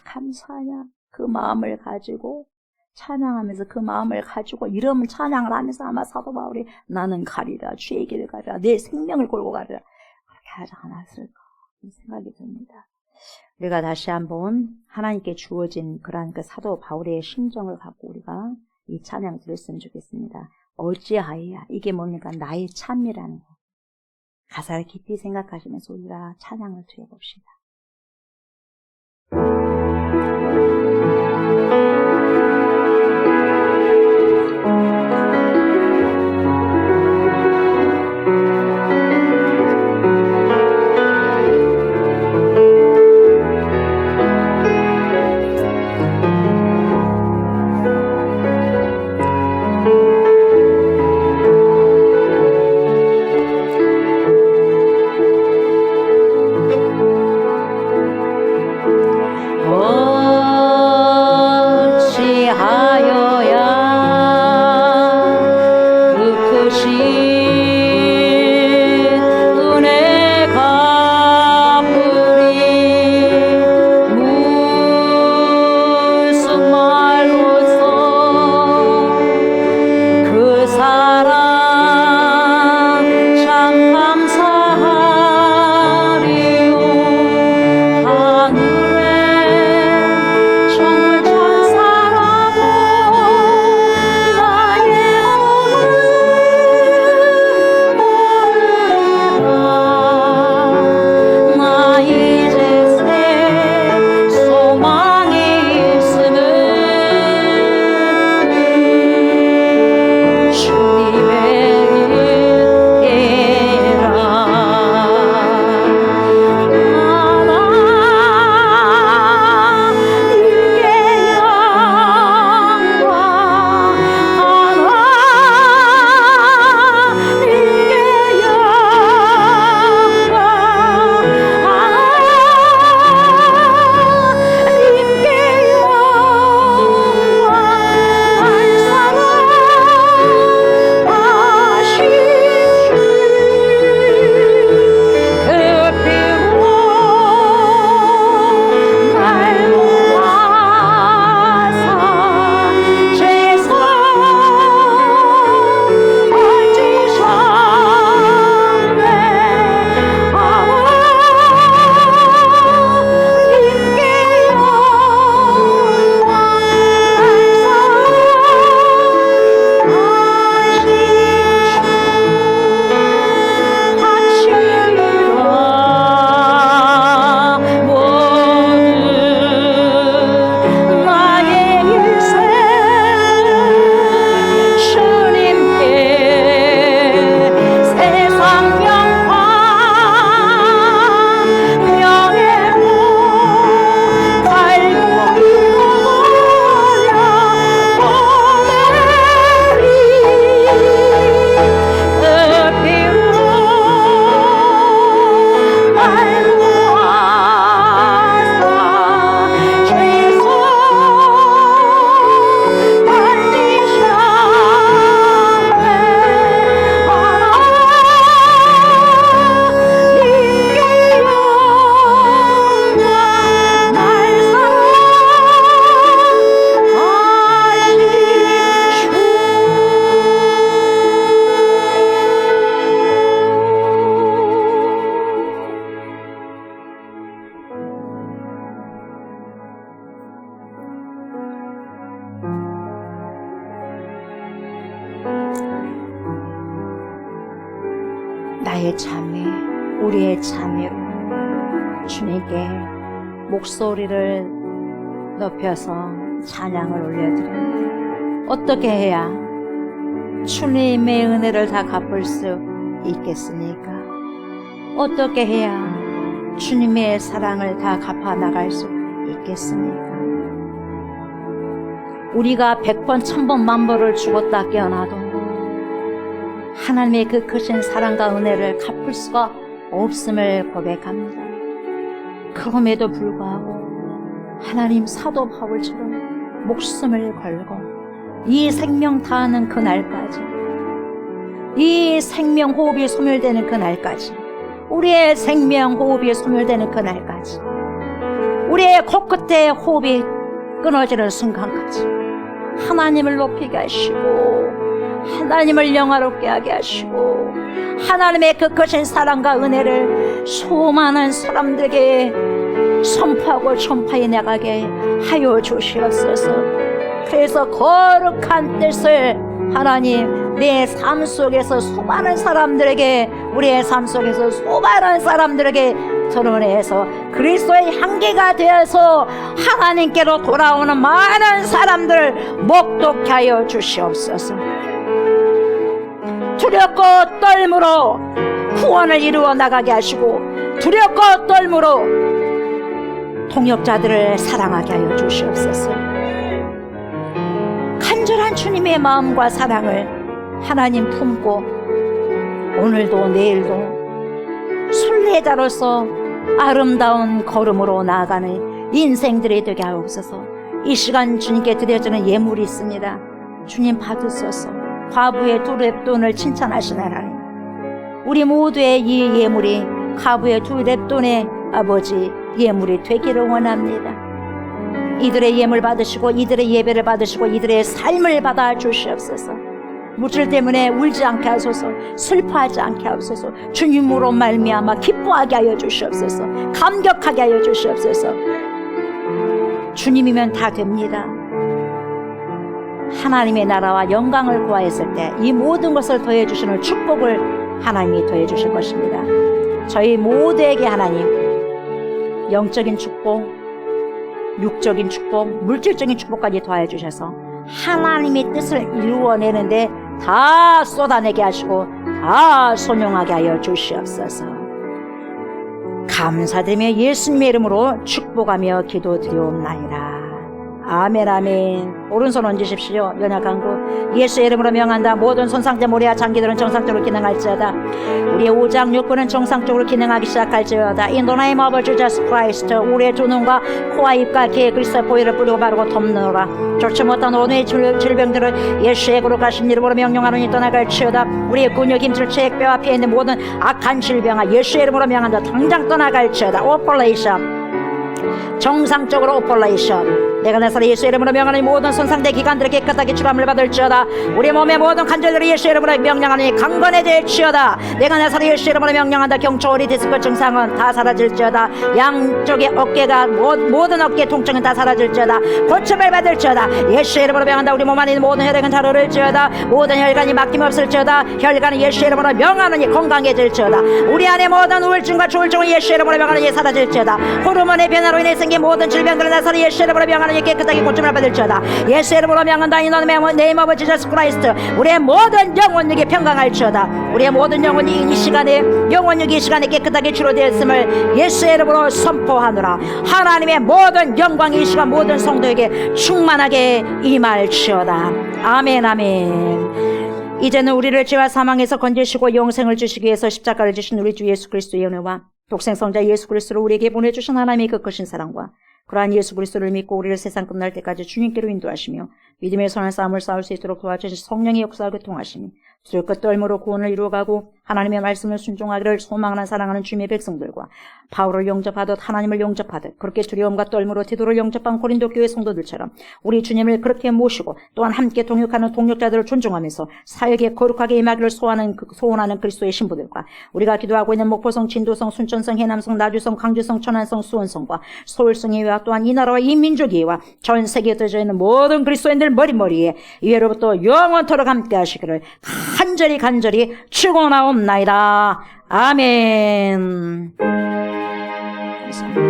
감사하냐. 그 마음을 가지고 찬양하면서, 그 마음을 가지고 이러면 찬양을 하면서 아마 사도 바울이 나는 가리라, 주의 길을 가리라, 내 생명을 걸고 가리라 그렇게 하지 않았을까 생각이 듭니다. 우리가 다시 한번 하나님께 주어진 그러한 그 사도 바울의 심정을 갖고 우리가 이 찬양 들었으면 좋겠습니다. 어찌하여야. 이게 뭡니까? 나의 참이라는 거. 가사를 깊이 생각하시면서 우리가 찬양을 드려봅시다. 나의 참회, 우리의 참회로 주님께 목소리를 높여서 찬양을 올려드립니다. 어떻게 해야 주님의 은혜를 다 갚을 수 있겠습니까? 어떻게 해야 주님의 사랑을 다 갚아 나갈 수 있겠습니까? 우리가 100번, 1000번, 만번을 죽었다 깨어나도 하나님의 그 크신 사랑과 은혜를 갚을 수가 없음을 고백합니다. 그럼에도 불구하고 하나님 사도 바울처럼 목숨을 걸고 이 생명 다하는 그날까지, 이 생명 호흡이 소멸되는 그날까지, 우리의 생명 호흡이 소멸되는 그날까지, 우리의 코끝에 호흡이 끊어지는 순간까지 하나님을 높이게 하시고 하나님을 영화롭게 하게 하시고 하나님의 그 크신 사랑과 은혜를 수많은 사람들에게 선포하고 전파해 나가게 하여 주시옵소서. 그래서 거룩한 뜻을 하나님 내 삶 속에서 수많은 사람들에게, 우리의 삶 속에서 수많은 사람들에게 드러내서 그리스도의 향기가 되어서 하나님께로 돌아오는 많은 사람들을 목독케 하여 주시옵소서. 두렵고 떨므로 구원을 이루어 나가게 하시고 두렵고 떨므로 동역자들을 사랑하게 하여 주시옵소서. 간절한 주님의 마음과 사랑을 하나님 품고 오늘도 내일도 순례자로서 아름다운 걸음으로 나아가는 인생들이 되게 하옵소서. 이 시간 주님께 드려지는 예물이 있습니다. 주님 받으소서. 과부의 두 렙돈을 칭찬하시는 하나님, 우리 모두의 이 예물이 과부의 두 렙돈의 아버지 예물이 되기를 원합니다. 이들의 예물 받으시고 이들의 예배를 받으시고 이들의 삶을 받아 주시옵소서. 물질 때문에 울지 않게 하소서. 슬퍼하지 않게 하소서. 주님으로 말미암아 기뻐하게 하여 주시옵소서. 감격하게 하여 주시옵소서. 주님이면 다 됩니다. 하나님의 나라와 영광을 구하였을 때 이 모든 것을 더해 주시는 축복을 하나님이 더해 주실 것입니다. 저희 모두에게 하나님 영적인 축복, 육적인 축복, 물질적인 축복까지 더해 주셔서 하나님의 뜻을 이루어내는데 다 쏟아내게 하시고 다 손용하게 하여 주시옵소서. 감사드리며 예수님의 이름으로 축복하며 기도드리옵나이다. 아멘 아멘. 오른손 얹으십시오. 연약한 곳 예수의 이름으로 명한다. 모든 손상자 모래와 장기들은 정상적으로 기능할지어다. 우리의 오장 육부는 정상적으로 기능하기 시작할지어다. In the name of Jesus Christ. 우리의 두 눈과 코와 입과 귀에 그리스도의 보혈을 뿌리고 바르고 덮느라 좋지 못한 온의 질병들을 예수의 거룩하신 이름으로 명령하노니 떠나갈지어다. 우리의 근육 힘줄 체액 뼈와 피에 있는 모든 악한 질병아 예수의 이름으로 명한다. 당장 떠나갈지어다. 오퍼레이션 정상적으로 오퍼레이션. 내가 나사렛 예수 이름으로 명하는 모든 손상된 기관들을 깨끗하게 출함을 받을지어다. 우리 몸의 모든 관절들이 예수 이름으로 명령하니 강건해질지어다. 내가 나사렛 예수 이름으로 명령한다. 경초리 디스크 증상은 다 사라질지어다. 양쪽의 어깨가 모든 어깨 통증은 다 사라질지어다. 고침을 받을지어다. 예수 이름으로 명한다. 우리 몸 안에 있는 모든 혈액은 잘 흐를지어다. 모든 혈관이 막힘없을지어다. 혈관은 예수 이름으로 명하느니 건강해질지어다. 우리 안에 모든 우울증과 조울증은 예수 이름으로 명하느니 사라질지어다. 호르몬의 변화로 인해 생긴 모든 질병들은 나사렛 예수 이름으로 명하느니 깨끗하게 고침을 받을지어다. 예수 이름으로 명한다. 이 너의 네임 오브 지저스 크라이스트. 우리의 모든 영혼육이 평강할지어다. 우리의 모든 영혼이 이 시간에 영혼육이 이 시간에 깨끗하게 치료되었음을 예수 이름으로 선포하노라. 하나님의 모든 영광이 이 시간 모든 성도에게 충만하게 임할지어다. 아멘 아멘. 이제는 우리를 죄와 사망에서 건지시고 영생을 주시기 위해서 십자가를 지신 우리 주 예수 그리스도의 은혜와 독생성자 예수 그리스도를 우리에게 보내주신 하나님의 그 크신 사랑과 그러한 예수 그리스도를 믿고 우리를 세상 끝날 때까지 주님께로 인도하시며 믿음의 선한 싸움을 싸울 수 있도록 도와주신 성령의 역사와 교통하심이 두려울 것 떨므로 구원을 이루어가고 하나님의 말씀을 순종하기를 소망하는 사랑하는 주님의 백성들과 바울을 영접하듯 하나님을 영접하듯 그렇게 두려움과 떨므로 디도를 영접한 고린도 교회 성도들처럼 우리 주님을 그렇게 모시고 또한 함께 동역하는 동역자들을 존중하면서 사역에 거룩하게 임하기를 소원하는 그리스도의 신부들과 우리가 기도하고 있는 목포성, 진도성, 순천성, 해남성, 나주성, 강주성, 천안성, 수원성과 서울성 예회와 또한 이 나라와 이 민족 예회와 전 세계에 떠져 있는 모든 그리스도인들 머리머리에 이해로부터 영원토록 함께 하시기를 간절히 축원하옵나이다. 아멘. 감사합니다.